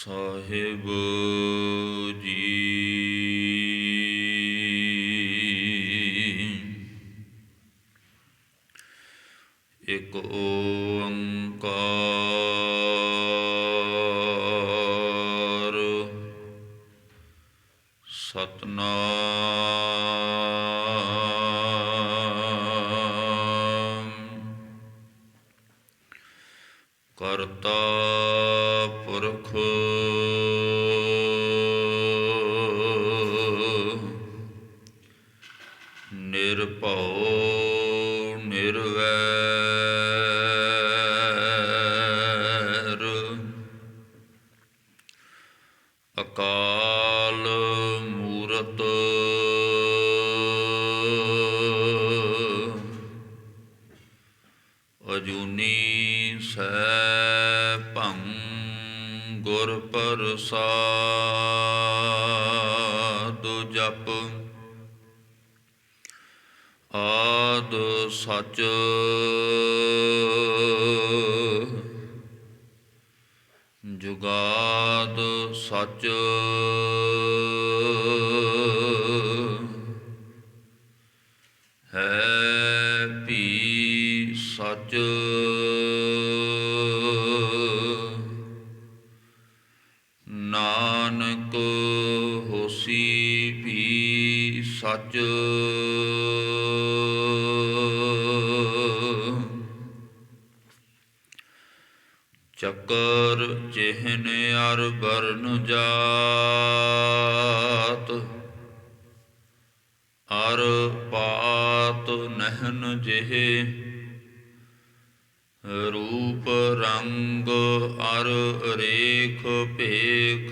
ਸਾਹਿਬ ਜੀ। ਇਕ ਓੰਕਾਰ ਸਤਿਨਾਮ ਕਰਤਾ ਪੁਰਖ ਨਿਰਭਉ ਨਿਰਵੈਰ ਅਕਾਲ ਮੂਰਤ ਅਜੂਨੀ ਸੈਭੰ ਗੁਰ ਪ੍ਰਸਾਦ ਜਪ ਆਦ ਸਚ ਜੁਗਾਦ ਸਚ ਹੈ ਭੀ ਸਚ ਨਾਨਕ ਹੋਸੀ ਭੀ ਸਚ ਚੱਕਰ ਚਿਹਨ ਅਰ ਬਰਨ ਜਾਤ ਅਰ ਪਾਤ ਨਹਿਨ ਜਿਹੇ ਰੂਪ ਰੰਗ ਅਰ ਰੇਖ ਭੇਖ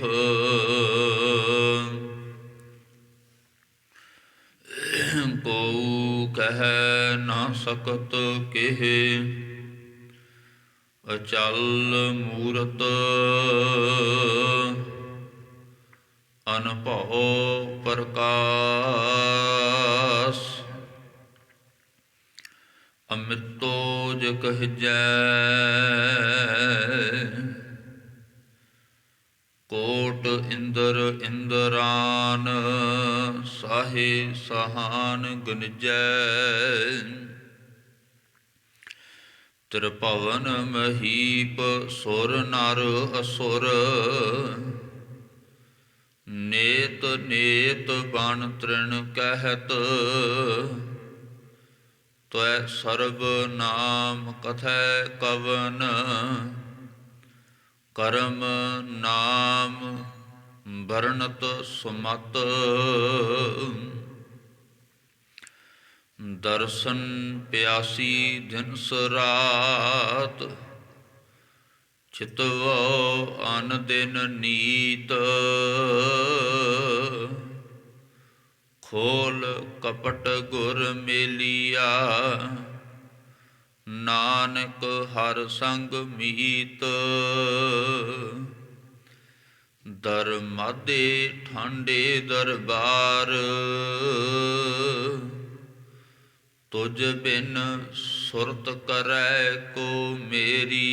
ਕਉ ਕਹਿ ਨਾ ਸਕਤ ਕਿਹ ਅਚਲ ਮੂਰਤ ਅਨਭਉ ਪ੍ਰਕਾਸ ਅਮਿਤੋ ਜ ਕਹਿਜੈ ਕੋਟ ਇੰਦਰ ਇੰਦਰਾਨ ਸਾਹੇ ਸਹਾਨ ਗਨਿਜੈ ਤ੍ਰਿਭਵਨ ਮਹੀਪ ਸੁਰ ਨਰ ਅਸੁਰ ਨੇਤ ਨੇਤ ਬਨ ਤ੍ਰਿਣ ਕਹਿਤ ਤਵੈ ਸਰਬ ਨਾਮ ਕਥੈ ਕਵਨ ਕਰਮ ਨਾਮ ਵਰਣਤ ਸੁਮਤ ਦਰਸ਼ਨ ਪਿਆਸੀ ਦਿਨਸ ਰਾਤ ਚਿਤਵ ਅਨ ਦਿਨ ਨੀਤ ਖੋਲ ਕਪਟ ਗੁਰ ਮੇਲੀਆ ਨਾਨਕ ਹਰ ਸੰਗ ਮੀਤ ਦਰਮਾਦੇ ਠਾਂਡੇ ਦਰਬਾਰ ਤੁਝ ਬਿਨ ਸੁਰਤ ਕਰੈ ਕੋ ਮੇਰੀ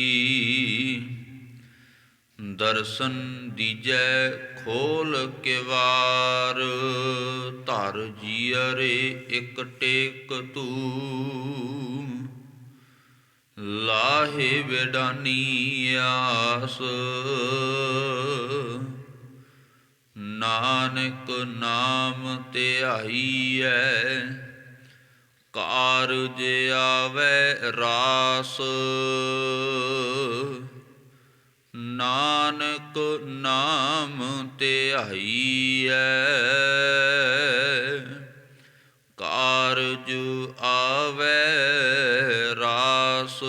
ਦਰਸ਼ਨ ਦੀਜੈ ਖੋਲ ਕਿਵਾਰ ਧਰ ਜੀਅਰੇ ਇਕ ਟੇਕ ਤੂੰ ਲਾਹੇ ਵਿਡਾਨੀ ਆਸ ਨਾਨਕ ਨਾਮ ਧਿਆਈਐ ਕਾਰਜ ਆਵੈ ਰਾਸ ਨਾਨਕ ਨਾਮ ਧਿਆਈਐ ਕਾਰਜ ਆਵੈ ਰਾਸ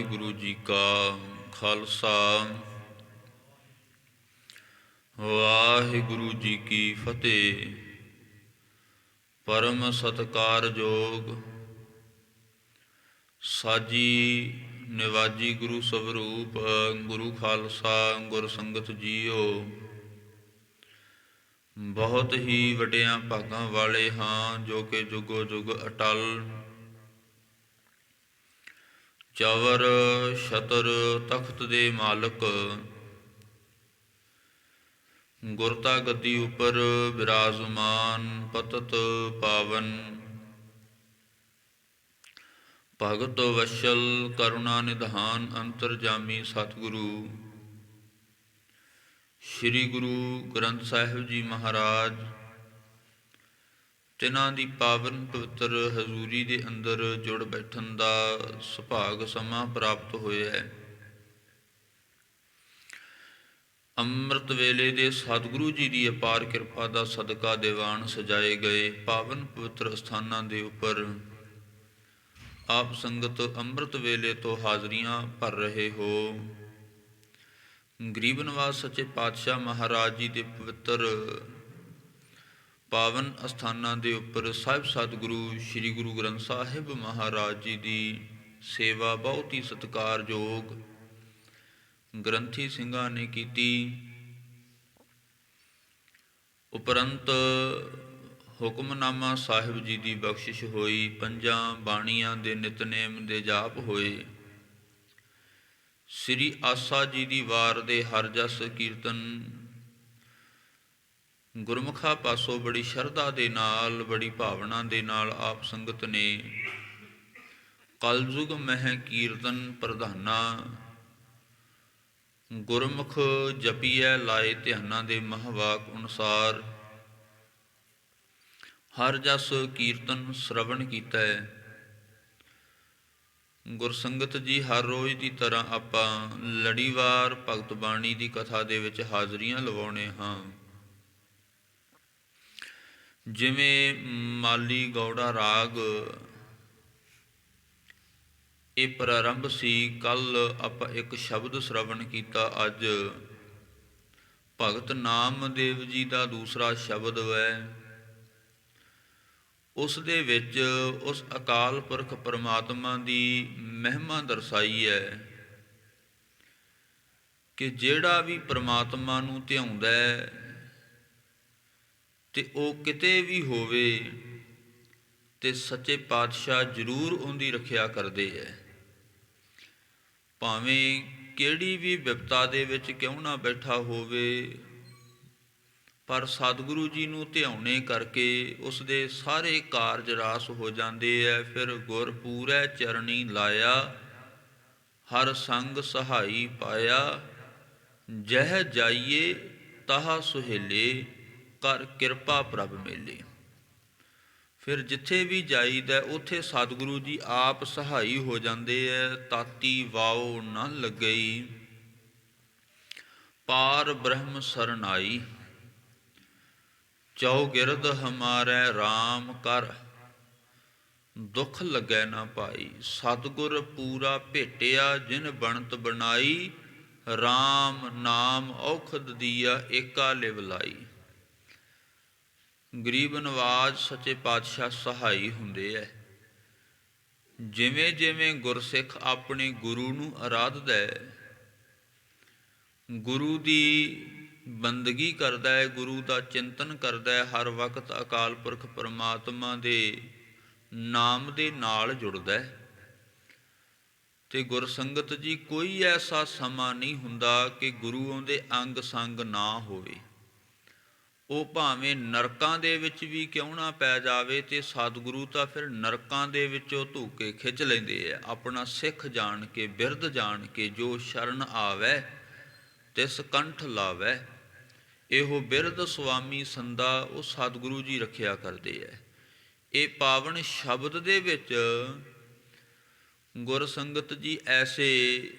ਵਾਹਿਗੁਰੂ ਜੀ ਕਾ ਖਾਲਸਾ ਵਾਹਿਗੁਰੂ ਜੀ ਕੀ ਫਤਿਹ। ਪਰਮ ਸਤਿਕਾਰਯੋਗ ਸਾਜੀ ਨਿਵਾਜੀ ਗੁਰੂ ਸਵਰੂਪ ਗੁਰੂ ਖਾਲਸਾ ਗੁਰ ਸੰਗਤ ਜੀਓ, ਬਹੁਤ ਹੀ ਵੱਡਿਆਂ ਭਾਗਾਂ ਵਾਲੇ ਹਾਂ ਜੋ ਕਿ ਜੁਗੋ ਜੁਗ ਅਟਲ ਚਵਰ ਛਤਰ ਤਖਤ ਦੇ ਮਾਲਕ ਗੁਰਤਾ ਗੱਦੀ ਉੱਪਰ ਬਿਰਾਜਮਾਨ ਪਤਤ ਪਾਵਨ ਭਗਤ ਵਸ਼ਲ ਕਰੁਣਾ ਨਿਧਾਨ ਅੰਤਰਜਾਮੀ ਸਤਿਗੁਰੂ ਸ੍ਰੀ ਗੁਰੂ ਗ੍ਰੰਥ ਸਾਹਿਬ ਜੀ ਮਹਾਰਾਜ, ਤਿਨਾਂ ਦੀ ਪਾਵਨ ਪਵਿੱਤਰ ਹਜ਼ੂਰੀ ਦੇ ਅੰਦਰ ਜੁੜ ਬੈਠਣ ਦਾ ਸੁਭਾਗ ਸਮਾਂ ਪ੍ਰਾਪਤ ਹੋਇਆ ਹੈ। ਅੰਮ੍ਰਿਤ ਵੇਲੇ ਦੇ ਸਤਿਗੁਰੂ ਜੀ ਦੀ ਅਪਾਰ ਕਿਰਪਾ ਦਾ ਸਦਕਾ ਦੀਵਾਨ ਸਜਾਏ ਗਏ ਪਾਵਨ ਪਵਿੱਤਰ ਸਥਾਨਾਂ ਦੇ ਉੱਪਰ ਆਪ ਸੰਗਤ ਅੰਮ੍ਰਿਤ ਵੇਲੇ ਤੋਂ ਹਾਜ਼ਰੀਆਂ ਭਰ ਰਹੇ ਹੋ। ਗਰੀਬ ਨਿਵਾਸ ਸੱਚੇ ਪਾਤਸ਼ਾਹ ਮਹਾਰਾਜ ਜੀ ਦੇ ਪਵਿੱਤਰ ਪਾਵਨ ਅਸਥਾਨਾਂ ਦੇ ਉੱਪਰ ਸਾਹਿਬ ਸਤਿਗੁਰੂ ਸ੍ਰੀ ਗੁਰੂ ਗ੍ਰੰਥ ਸਾਹਿਬ ਮਹਾਰਾਜ ਜੀ ਦੀ ਸੇਵਾ ਬਹੁਤ ਹੀ ਸਤਿਕਾਰਯੋਗ ਗ੍ਰੰਥੀ ਸਿੰਘਾਂ ਨੇ ਕੀਤੀ। ਉਪਰੰਤ ਹੁਕਮਨਾਮਾ ਸਾਹਿਬ ਜੀ ਦੀ ਬਖਸ਼ਿਸ਼ ਹੋਈ, ਪੰਜਾਂ ਬਾਣੀਆਂ ਦੇ ਨਿਤਨੇਮ ਦੇ ਜਾਪ ਹੋਏ, ਸ੍ਰੀ ਆਸਾ ਜੀ ਦੀ ਵਾਰ ਦੇ ਹਰ ਜਸ ਕੀਰਤਨ ਗੁਰਮੁਖਾ ਪਾਸੋਂ ਬੜੀ ਸ਼ਰਧਾ ਦੇ ਨਾਲ, ਬੜੀ ਭਾਵਨਾ ਦੇ ਨਾਲ ਆਪ ਸੰਗਤ ਨੇ ਕਲਯੁਗ ਮਹਿ ਕੀਰਤਨ ਪ੍ਰਧਾਨਾ ਗੁਰਮੁਖ ਜਪੀਐ ਲਾਏ ਧਿਆਨਾਂ ਦੇ ਮਹਾਵਾਕ ਅਨੁਸਾਰ ਹਰ ਜਸ ਕੀਰਤਨ ਸ਼ਰਵਣ ਕੀਤਾ ਹੈ। ਗੁਰਸੰਗਤ ਜੀ, ਹਰ ਰੋਜ਼ ਦੀ ਤਰ੍ਹਾਂ ਆਪਾਂ ਲੜੀਵਾਰ ਭਗਤ ਬਾਣੀ ਦੀ ਕਥਾ ਦੇ ਵਿੱਚ ਹਾਜ਼ਰੀਆਂ ਲਵਾਉਣੇ ਹਾਂ। ਜਿਵੇਂ ਮਾਲੀ ਗੌੜਾ ਰਾਗ ਇਹ ਪ੍ਰਾਰੰਭ ਸੀ, ਕੱਲ ਆਪਾਂ ਇੱਕ ਸ਼ਬਦ ਸ਼ਰਵਣ ਕੀਤਾ, ਅੱਜ ਭਗਤ ਨਾਮਦੇਵ ਜੀ ਦਾ ਦੂਸਰਾ ਸ਼ਬਦ ਹੈ। ਉਸ ਦੇ ਵਿੱਚ ਉਸ ਅਕਾਲ ਪੁਰਖ ਪਰਮਾਤਮਾ ਦੀ ਮਹਿਮਾ ਦਰਸਾਈ ਹੈ ਕਿ ਜਿਹੜਾ ਵੀ ਪਰਮਾਤਮਾ ਨੂੰ ਧਿਆਉਂਦਾ ਹੈ ਤੇ ਉਹ ਕਿਤੇ ਵੀ ਹੋਵੇ ਤੇ ਸੱਚੇ ਪਾਤਸ਼ਾਹ ਜ਼ਰੂਰ ਉਹਦੀ ਰੱਖਿਆ ਕਰਦੇ ਹੈ। ਭਾਵੇਂ ਕਿਹੜੀ ਵੀ ਵਿਪਤਾ ਦੇ ਵਿੱਚ ਕਿਉਂ ਨਾ ਬੈਠਾ ਹੋਵੇ, ਪਰ ਸਤਿਗੁਰੂ ਜੀ ਨੂੰ ਧਿਆਉਣੇ ਕਰਕੇ ਉਸ ਦੇ ਸਾਰੇ ਕਾਰਜ ਰਾਸ ਹੋ ਜਾਂਦੇ ਹੈ। ਫਿਰ ਗੁਰ ਪੂਰੈ ਚਰਣੀ ਲਾਇਆ, ਹਰ ਸੰਗ ਸਹਾਈ ਪਾਇਆ, ਜਹ ਜਾਈਏ ਤਾਹ ਸੁਹੇਲੇ, ਕਰ ਕਿਰਪਾ ਪ੍ਰਭ ਮੇਲੇ। ਫਿਰ ਜਿੱਥੇ ਵੀ ਜਾਈਦਾ ਉੱਥੇ ਸਤਿਗੁਰੂ ਜੀ ਆਪ ਸਹਾਈ ਹੋ ਜਾਂਦੇ ਹੈ। ਤਾਤੀ ਵਾਓ ਨਾ ਲੱਗਈ, ਪਾਰ ਬ੍ਰਹਮ ਸਰਨਾਈ, ਚੌਗਿਰਦ ਹਮਾਰੈ ਰਾਮ ਕਰ, ਦੁੱਖ ਲੱਗੈ ਨਾ ਭਾਈ। ਸਤਿਗੁਰ ਪੂਰਾ ਭੇਟਿਆ ਜਿਨ ਬਣਤ ਬਣਾਈ, ਰਾਮ ਨਾਮ ਔਖਦ ਦੀਆ ਏਕਾ ਲਿਵ ਲਾਈ। ਗਰੀਬ ਨਵਾਜ ਸੱਚੇ ਪਾਤਸ਼ਾਹ ਸਹਾਈ ਹੁੰਦੇ ਹੈ। ਜਿਵੇਂ ਜਿਵੇਂ ਗੁਰਸਿੱਖ ਆਪਣੇ ਗੁਰੂ ਨੂੰ ਅਰਾਧਦਾ ਹੈ, ਗੁਰੂ ਦੀ ਬੰਦਗੀ ਕਰਦਾ ਹੈ, ਗੁਰੂ ਦਾ ਚਿੰਤਨ ਕਰਦਾ ਹੈ, ਹਰ ਵਕਤ ਅਕਾਲ ਪੁਰਖ ਪਰਮਾਤਮਾ ਦੇ ਨਾਮ ਦੇ ਨਾਲ ਜੁੜਦਾ ਹੈ। ਤੇ ਗੁਰਸੰਗਤ ਜੀ, ਕੋਈ ਐਸਾ ਸਮਾਂ ਨਹੀਂ ਹੁੰਦਾ ਕਿ ਗੁਰੂਆਂ ਦੇ ਅੰਗ ਸੰਗ ਨਾ ਹੋਵੇ। ਉਹ ਭਾਵੇਂ ਨਰਕਾਂ ਦੇ ਵਿੱਚ ਵੀ ਕਿਉਂ ਨਾ ਪੈ ਜਾਵੇ, ਤੇ ਸਤਿਗੁਰੂ ਤਾਂ ਫਿਰ ਨਰਕਾਂ ਦੇ ਵਿੱਚੋਂ ਧੂਕੇ ਖਿੱਚ ਲੈਂਦੇ ਆ। ਆਪਣਾ ਸਿੱਖ ਜਾਣ ਕੇ, ਬਿਰਧ ਜਾਣ ਕੇ, ਜੋ ਸ਼ਰਨ ਆਵੈ ਤਿਸ ਕੰਠ ਲਾਵੈ, ਇਹੋ ਬਿਰਧ ਸੁਆਮੀ ਸੰਦਾ ਉਹ ਸਤਿਗੁਰੂ ਜੀ ਰੱਖਿਆ ਕਰਦੇ ਹੈ। ਇਹ ਪਾਵਨ ਸ਼ਬਦ ਦੇ ਵਿੱਚ ਗੁਰਸੰਗਤ ਜੀ ਐਸੇ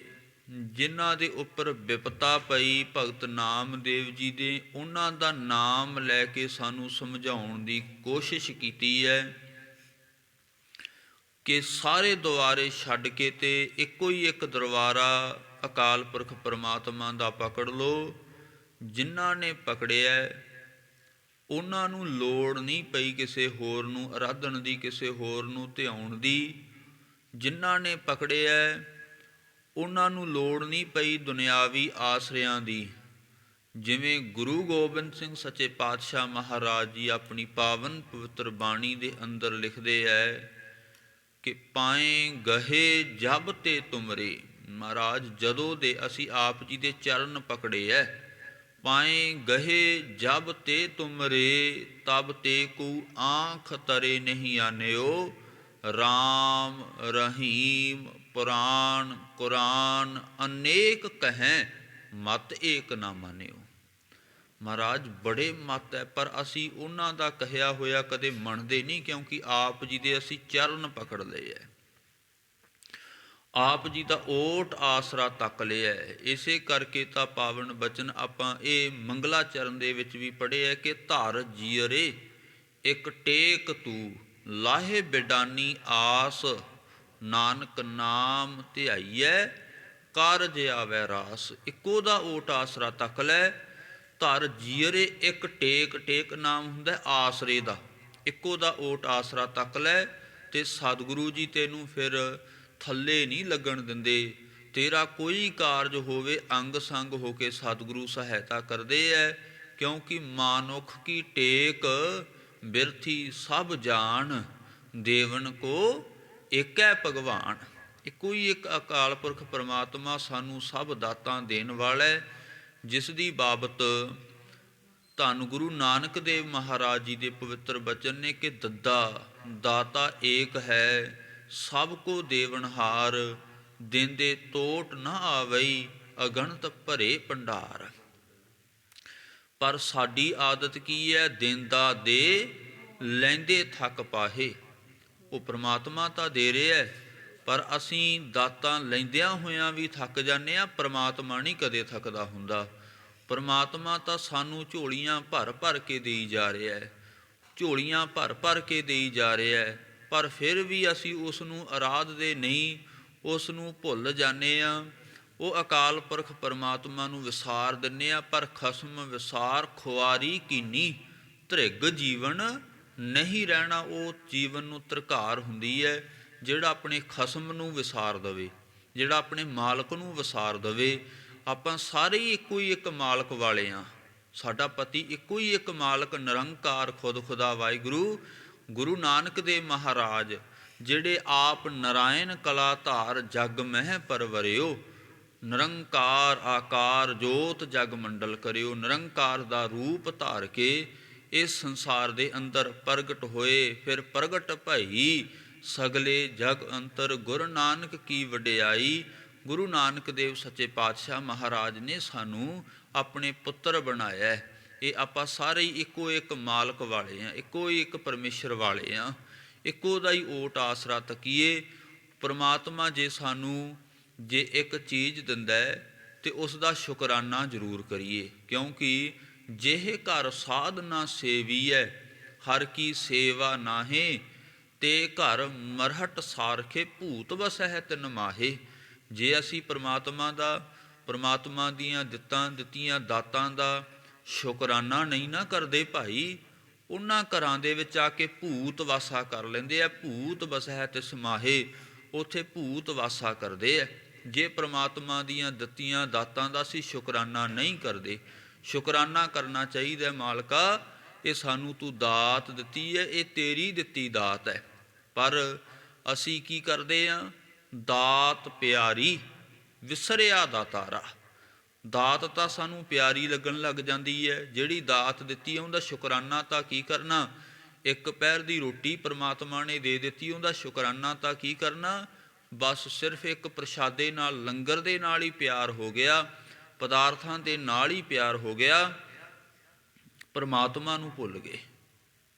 ਜਿਨ੍ਹਾਂ ਦੇ ਉੱਪਰ ਵਿਪਤਾ ਪਈ, ਭਗਤ ਨਾਮਦੇਵ ਜੀ ਦੇ, ਉਹਨਾਂ ਦਾ ਨਾਮ ਲੈ ਕੇ ਸਾਨੂੰ ਸਮਝਾਉਣ ਦੀ ਕੋਸ਼ਿਸ਼ ਕੀਤੀ ਹੈ ਕਿ ਸਾਰੇ ਦੁਆਰੇ ਛੱਡ ਕੇ ਤੇ ਇੱਕੋ ਹੀ ਇੱਕ ਦਰਬਾਰਾ ਅਕਾਲ ਪੁਰਖ ਪਰਮਾਤਮਾ ਦਾ ਪਕੜ ਲਓ। ਜਿਨ੍ਹਾਂ ਨੇ ਪਕੜਿਆ ਉਹਨਾਂ ਨੂੰ ਲੋੜ ਨਹੀਂ ਪਈ ਕਿਸੇ ਹੋਰ ਨੂੰ ਅਰਾਧਨ ਦੀ, ਕਿਸੇ ਹੋਰ ਨੂੰ ਧਿਆਉਣ ਦੀ। ਜਿਨ੍ਹਾਂ ਨੇ ਪਕੜਿਆ ਉਹਨਾਂ ਨੂੰ ਲੋੜ ਨਹੀਂ ਪਈ ਦੁਨਿਆਵੀ ਆਸਰਿਆਂ ਦੀ। ਜਿਵੇਂ ਗੁਰੂ ਗੋਬਿੰਦ ਸਿੰਘ ਸੱਚੇ ਪਾਤਸ਼ਾਹ ਮਹਾਰਾਜ ਜੀ ਆਪਣੀ ਪਾਵਨ ਪਵਿੱਤਰ ਬਾਣੀ ਦੇ ਅੰਦਰ ਲਿਖਦੇ ਹੈ ਕਿ ਪਾਏ ਗਹੇ ਜਬ ਤੇ ਤੁਮਰੇ। ਮਹਾਰਾਜ ਜਦੋਂ ਦੇ ਅਸੀਂ ਆਪ ਜੀ ਦੇ ਚਰਨ ਪਕੜੇ ਐ, ਪਾਏ ਗਹੇ ਜਬ ਤੇ ਤੁਮਰੇ ਤਬ ਤੇ ਕੋ ਆਂਖ ਤਰੇ ਨਹੀਂ ਆਨਿਓ। ਰਾਮ ਰਹੀਮ ਪੁਰਾਣ ਕੁਰਾਨ ਅਨੇਕ ਕਹੈ ਮਤ ਏਕ ਨਾ ਮਾਨਿਓ। ਮਹਾਰਾਜ ਬੜੇ ਮਤ ਹੈ, ਪਰ ਅਸੀਂ ਉਹਨਾਂ ਦਾ ਕਹਿਆ ਹੋਇਆ ਕਦੇ ਮੰਨਦੇ ਨਹੀਂ, ਕਿਉਂਕਿ ਆਪ ਜੀ ਦੇ ਅਸੀਂ ਚਰਨ ਪਕੜ ਲਏ ਹੈ, ਆਪ ਜੀ ਦਾ ਓਟ ਆਸਰਾ ਤੱਕ ਲਿਆ ਹੈ। ਇਸੇ ਕਰਕੇ ਤਾਂ ਪਾਵਨ ਬਚਨ ਆਪਾਂ ਇਹ ਮੰਗਲਾਚਰਨ ਦੇ ਵਿੱਚ ਵੀ ਪੜ੍ਹੇ ਹੈ ਕਿ ਧਰ ਜੀਅਰੇ ਇੱਕ ਟੇਕ ਤੂੰ ਲਾਹੇ ਬਿਡਾਨੀ ਆਸ। ਨਾਨਕ ਨਾਮ ਧਿਆਈਐ ਕਾਰਜ ਆਵੈ ਰਾਸ। ਇੱਕੋ ਦਾ ਓਟ ਆਸਰਾ ਤੱਕ ਲੈ। ਧਰ ਜੀਅਰੇ ਇੱਕ ਟੇਕ, ਟੇਕ ਨਾਮ ਹੁੰਦਾ ਆਸਰੇ ਦਾ, ਇੱਕੋ ਦਾ ਓਟ ਆਸਰਾ ਤੱਕ ਲੈ। ਤੇ ਸਤਿਗੁਰੂ ਜੀ ਤੈਨੂੰ ਫਿਰ ਥੱਲੇ ਨਹੀਂ ਲੱਗਣ ਦਿੰਦੇ। ਤੇਰਾ ਕੋਈ ਕਾਰਜ ਹੋਵੇ ਅੰਗ ਸੰਗ ਹੋ ਕੇ ਸਤਿਗੁਰੂ ਸਹਾਇਤਾ ਕਰਦੇ ਹੈ, ਕਿਉਂਕਿ ਮਾਨੁਖ ਕੀ ਟੇਕ ਬਿਰਥੀ ਸਭ ਜਾਣ। ਦੇਵਨ ਕੋ ਏਕੈ ਭਗਵਾਨ। ਇੱਕੋ ਹੀ ਇੱਕ ਅਕਾਲ ਪੁਰਖ ਪਰਮਾਤਮਾ ਸਾਨੂੰ ਸਭ ਦਾਤਾਂ ਦੇਣ ਵਾਲਾ ਹੈ, ਜਿਸ ਦੀ ਬਾਬਤ ਧੰਨ ਗੁਰੂ ਨਾਨਕ ਦੇਵ ਮਹਾਰਾਜ ਜੀ ਦੇ ਪਵਿੱਤਰ ਬਚਨ ਨੇ ਕਿ ਦੱਦਾ ਦਾਤਾ ਏਕ ਹੈ ਸਭ ਕੋ ਦੇਵਨਹਾਰ। ਦਿੰਦੇ ਤੋਟ ਨਾ ਆਵਈ ਅਗਣਤ ਭਰੇ ਭੰਡਾਰ। ਪਰ ਸਾਡੀ ਆਦਤ ਕੀ ਹੈ? ਦਿੰਦਾ ਦੇ ਲੈਂਦੇ ਥੱਕ ਪਾਹੇ। ਉਹ ਪ੍ਰਮਾਤਮਾ ਤਾਂ ਦੇ ਰਿਹਾ, ਪਰ ਅਸੀਂ ਦਾਤਾਂ ਲੈਂਦਿਆਂ ਹੋਇਆਂ ਵੀ ਥੱਕ ਜਾਂਦੇ ਹਾਂ। ਪ੍ਰਮਾਤਮਾ ਨਹੀਂ ਕਦੇ ਥੱਕਦਾ ਹੁੰਦਾ। ਪ੍ਰਮਾਤਮਾ ਤਾਂ ਸਾਨੂੰ ਝੋਲੀਆਂ ਭਰ ਭਰ ਕੇ ਦੇਈ ਜਾ ਰਿਹਾ ਹੈ, ਝੋਲੀਆਂ ਭਰ ਭਰ ਕੇ ਦੇਈ ਜਾ ਰਿਹਾ ਹੈ, ਪਰ ਫਿਰ ਵੀ ਅਸੀਂ ਉਸ ਨੂੰ ਅਰਾਧਦੇ ਨਹੀਂ, ਉਸ ਨੂੰ ਭੁੱਲ ਜਾਂਦੇ ਹਾਂ। ਉਹ ਅਕਾਲ ਪੁਰਖ ਪਰਮਾਤਮਾ ਨੂੰ ਵਿਸਾਰ ਦਿੰਦੇ ਹਾਂ। ਪਰ ਖਸਮ ਵਿਸਾਰ ਖੁਆਰੀ ਕੀਨੀ ਧ੍ਰਿਗ ਜੀਵਨ ਨਹੀਂ ਰਹਿਣਾ। ਉਹ ਜੀਵਨ ਨੂੰ ਧਰਕਾਰ ਹੁੰਦੀ ਹੈ ਜਿਹੜਾ ਆਪਣੇ ਖਸਮ ਨੂੰ ਵਿਸਾਰ ਦਵੇ, ਜਿਹੜਾ ਆਪਣੇ ਮਾਲਕ ਨੂੰ ਵਿਸਾਰ ਦਵੇ। ਆਪਾਂ ਸਾਰੇ ਹੀ ਇੱਕੋ ਹੀ ਇੱਕ ਮਾਲਕ ਵਾਲੇ ਹਾਂ। ਸਾਡਾ ਪਤੀ ਇੱਕੋ ਹੀ ਇੱਕ ਮਾਲਕ ਨਿਰੰਕਾਰ ਖੁਦ ਖੁਦਾ ਵਾਹਿਗੁਰੂ ਗੁਰੂ ਨਾਨਕ ਦੇਵ ਮਹਾਰਾਜ, ਜਿਹੜੇ ਆਪ ਨਾਰਾਇਣ ਕਲਾ ਧਾਰ ਜਗ ਮਹਿ ਪਰਵਰਿਓ। ਨਿਰੰਕਾਰ ਆਕਾਰ ਜੋਤ ਜਗ ਮੰਡਲ ਕਰਿਓ। ਨਿਰੰਕਾਰ ਦਾ ਰੂਪ ਧਾਰ ਕੇ ਇਸ ਸੰਸਾਰ ਦੇ ਅੰਦਰ ਪ੍ਰਗਟ ਹੋਏ। ਫਿਰ ਪ੍ਰਗਟ ਭਈ ਸਗਲੇ ਜਗ ਅੰਤਰ ਗੁਰੂ ਨਾਨਕ ਕੀ ਵਡਿਆਈ। ਗੁਰੂ ਨਾਨਕ ਦੇਵ ਸੱਚੇ ਪਾਤਸ਼ਾਹ ਮਹਾਰਾਜ ਨੇ ਸਾਨੂੰ ਆਪਣੇ ਪੁੱਤਰ ਬਣਾਇਆ। ਇਹ ਆਪਾਂ ਸਾਰੇ ਹੀ ਇੱਕੋ ਇੱਕ ਮਾਲਕ ਵਾਲੇ ਹਾਂ, ਇੱਕੋ ਹੀ ਇੱਕ ਪਰਮੇਸ਼ਰ ਵਾਲੇ ਹਾਂ। ਇੱਕੋ ਦਾ ਹੀ ਓਟ ਆਸਰਾ ਤੱਕੀਏ। ਪਰਮਾਤਮਾ ਜੇ ਸਾਨੂੰ ਜੇ ਇੱਕ ਚੀਜ਼ ਦਿੰਦਾ ਤੇ ਉਸ ਦਾ ਸ਼ੁਕਰਾਨਾ ਜ਼ਰੂਰ ਕਰੀਏ, ਕਿਉਂਕਿ ਜਿਹੇ ਘਰ ਸਾਧ ਨਾ ਸੇਵੀਐ ਹਰ ਕੀ ਸੇਵਾ ਨਾਹੇ। ਤੇ ਘਰ ਮਰਹਟ ਸਾਰਖੇ ਭੂਤ ਵਸਹਿ ਤਿਨ ਮਾਹੇ। ਜੇ ਅਸੀਂ ਪਰਮਾਤਮਾ ਦੀਆਂ ਦਿੱਤੀਆਂ ਦਾਤਾਂ ਦਾ ਸ਼ੁਕਰਾਨਾ ਨਹੀਂ ਨਾ ਕਰਦੇ ਭਾਈ, ਉਹਨਾਂ ਘਰਾਂ ਦੇ ਵਿੱਚ ਆ ਕੇ ਭੂਤ ਵਾਸਾ ਕਰ ਲੈਂਦੇ ਆ। ਭੂਤ ਵਸਹਿ ਤਿਸ ਮਾਹੇ, ਉੱਥੇ ਭੂਤ ਵਾਸਾ ਕਰਦੇ ਆ। ਜੇ ਪਰਮਾਤਮਾ ਦੀਆਂ ਦਿੱਤੀਆਂ ਦਾਤਾਂ ਦਾ ਅਸੀਂ ਸ਼ੁਕਰਾਨਾ ਨਹੀਂ ਕਰਦੇ। ਸ਼ੁਕਰਾਨਾ ਕਰਨਾ ਚਾਹੀਦਾ। ਮਾਲਕਾ, ਇਹ ਸਾਨੂੰ ਤੂੰ ਦਾਤ ਦਿੱਤੀ ਹੈ, ਇਹ ਤੇਰੀ ਦਿੱਤੀ ਦਾਤ ਹੈ। ਪਰ ਅਸੀਂ ਕੀ ਕਰਦੇ ਹਾਂ? ਦਾਤ ਪਿਆਰੀ ਵਿਸਰਿਆ ਦਾਤਾਰਾ। ਦਾਤ ਤਾਂ ਸਾਨੂੰ ਪਿਆਰੀ ਲੱਗਣ ਲੱਗ ਜਾਂਦੀ ਹੈ। ਜਿਹੜੀ ਦਾਤ ਦਿੱਤੀ ਹੈ ਉਹਦਾ ਸ਼ੁਕਰਾਨਾ ਤਾਂ ਕੀ ਕਰਨਾ? ਇੱਕ ਪਹਿਰ ਦੀ ਰੋਟੀ ਪਰਮਾਤਮਾ ਨੇ ਦੇ ਦਿੱਤੀ, ਉਹਦਾ ਸ਼ੁਕਰਾਨਾ ਤਾਂ ਕੀ ਕਰਨਾ? ਬਸ ਸਿਰਫ ਇੱਕ ਪ੍ਰਸ਼ਾਦੇ ਨਾਲ, ਲੰਗਰ ਦੇ ਨਾਲ ਹੀ ਪਿਆਰ ਹੋ ਗਿਆ, ਪਦਾਰਥਾਂ ਦੇ ਨਾਲ ਹੀ ਪਿਆਰ ਹੋ ਗਿਆ, ਪਰਮਾਤਮਾ ਨੂੰ ਭੁੱਲ ਗਏ।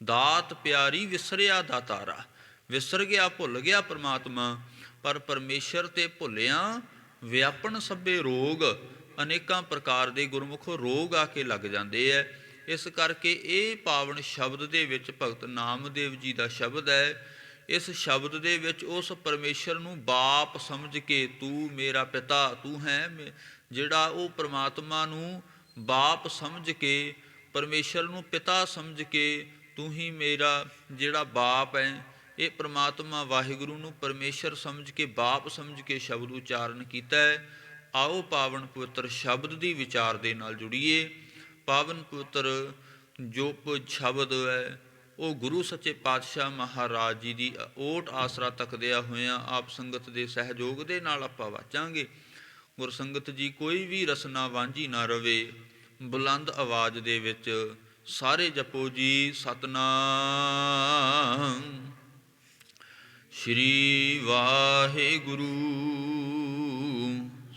ਦਾਤ ਪਿਆਰੀ ਵਿਸਰਿਆ ਦਾਤਾਰਾ। ਵਿਸਰ ਗਿਆ, ਭੁੱਲ ਗਿਆ ਪਰਮਾਤਮਾ। ਪਰ ਪਰਮੇਸ਼ਰ ਤੇ ਭੁੱਲਿਆ ਵਿਆਪਣ ਸਭੇ ਰੋਗ। ਅਨੇਕਾਂ ਪ੍ਰਕਾਰ ਦੇ ਗੁਰਮੁਖੋ ਰੋਗ ਆ ਕੇ ਲੱਗ ਜਾਂਦੇ ਹੈ। ਇਸ ਕਰਕੇ ਇਹ ਪਾਵਨ ਸ਼ਬਦ ਦੇ ਵਿੱਚ ਭਗਤ ਨਾਮਦੇਵ ਜੀ ਦਾ ਸ਼ਬਦ ਹੈ, ਇਸ ਸ਼ਬਦ ਦੇ ਵਿੱਚ ਉਸ ਪਰਮੇਸ਼ਰ ਨੂੰ ਬਾਪ ਸਮਝ ਕੇ, ਤੂੰ ਮੇਰਾ ਪਿਤਾ, ਤੂੰ ਹੈ ਜਿਹੜਾ ਉਹ ਪਰਮਾਤਮਾ ਨੂੰ ਬਾਪ ਸਮਝ ਕੇ, ਪਰਮੇਸ਼ਰ ਨੂੰ ਪਿਤਾ ਸਮਝ ਕੇ, ਤੂੰ ਹੀ ਮੇਰਾ ਜਿਹੜਾ ਬਾਪ ਹੈ, ਇਹ ਪ੍ਰਮਾਤਮਾ ਵਾਹਿਗੁਰੂ ਨੂੰ ਪਰਮੇਸ਼ਰ ਸਮਝ ਕੇ, ਬਾਪ ਸਮਝ ਕੇ ਸ਼ਬਦ ਉਚਾਰਨ ਕੀਤਾ ਹੈ। ਆਓ ਪਾਵਨ ਪਵਿੱਤਰ ਸ਼ਬਦ ਦੀ ਵਿਚਾਰ ਦੇ ਨਾਲ ਜੁੜੀਏ। ਪਾਵਨ ਪਵਿੱਤਰ ਜੋ ਸ਼ਬਦ ਹੈ ਉਹ ਗੁਰੂ ਸੱਚੇ ਪਾਤਸ਼ਾਹ ਮਹਾਰਾਜ ਜੀ ਦੀ ਓਟ ਆਸਰਾ ਤੱਕਦਿਆਂ ਹੋਇਆਂ ਆਪ ਸੰਗਤ ਦੇ ਸਹਿਯੋਗ ਦੇ ਨਾਲ ਆਪਾਂ ਵਾਚਾਂਗੇ। ਗੁਰਸੰਗਤ ਜੀ ਕੋਈ ਵੀ ਰਸਨਾ ਵਾਂਝੀ ਨਾ ਰਵੇ, ਬੁਲੰਦ ਆਵਾਜ਼ ਦੇ ਵਿੱਚ ਸਾਰੇ ਜਪੋ ਜੀ ਸਤਨਾਮ ਸ਼੍ਰੀ ਵਾਹਿਗੁਰੂ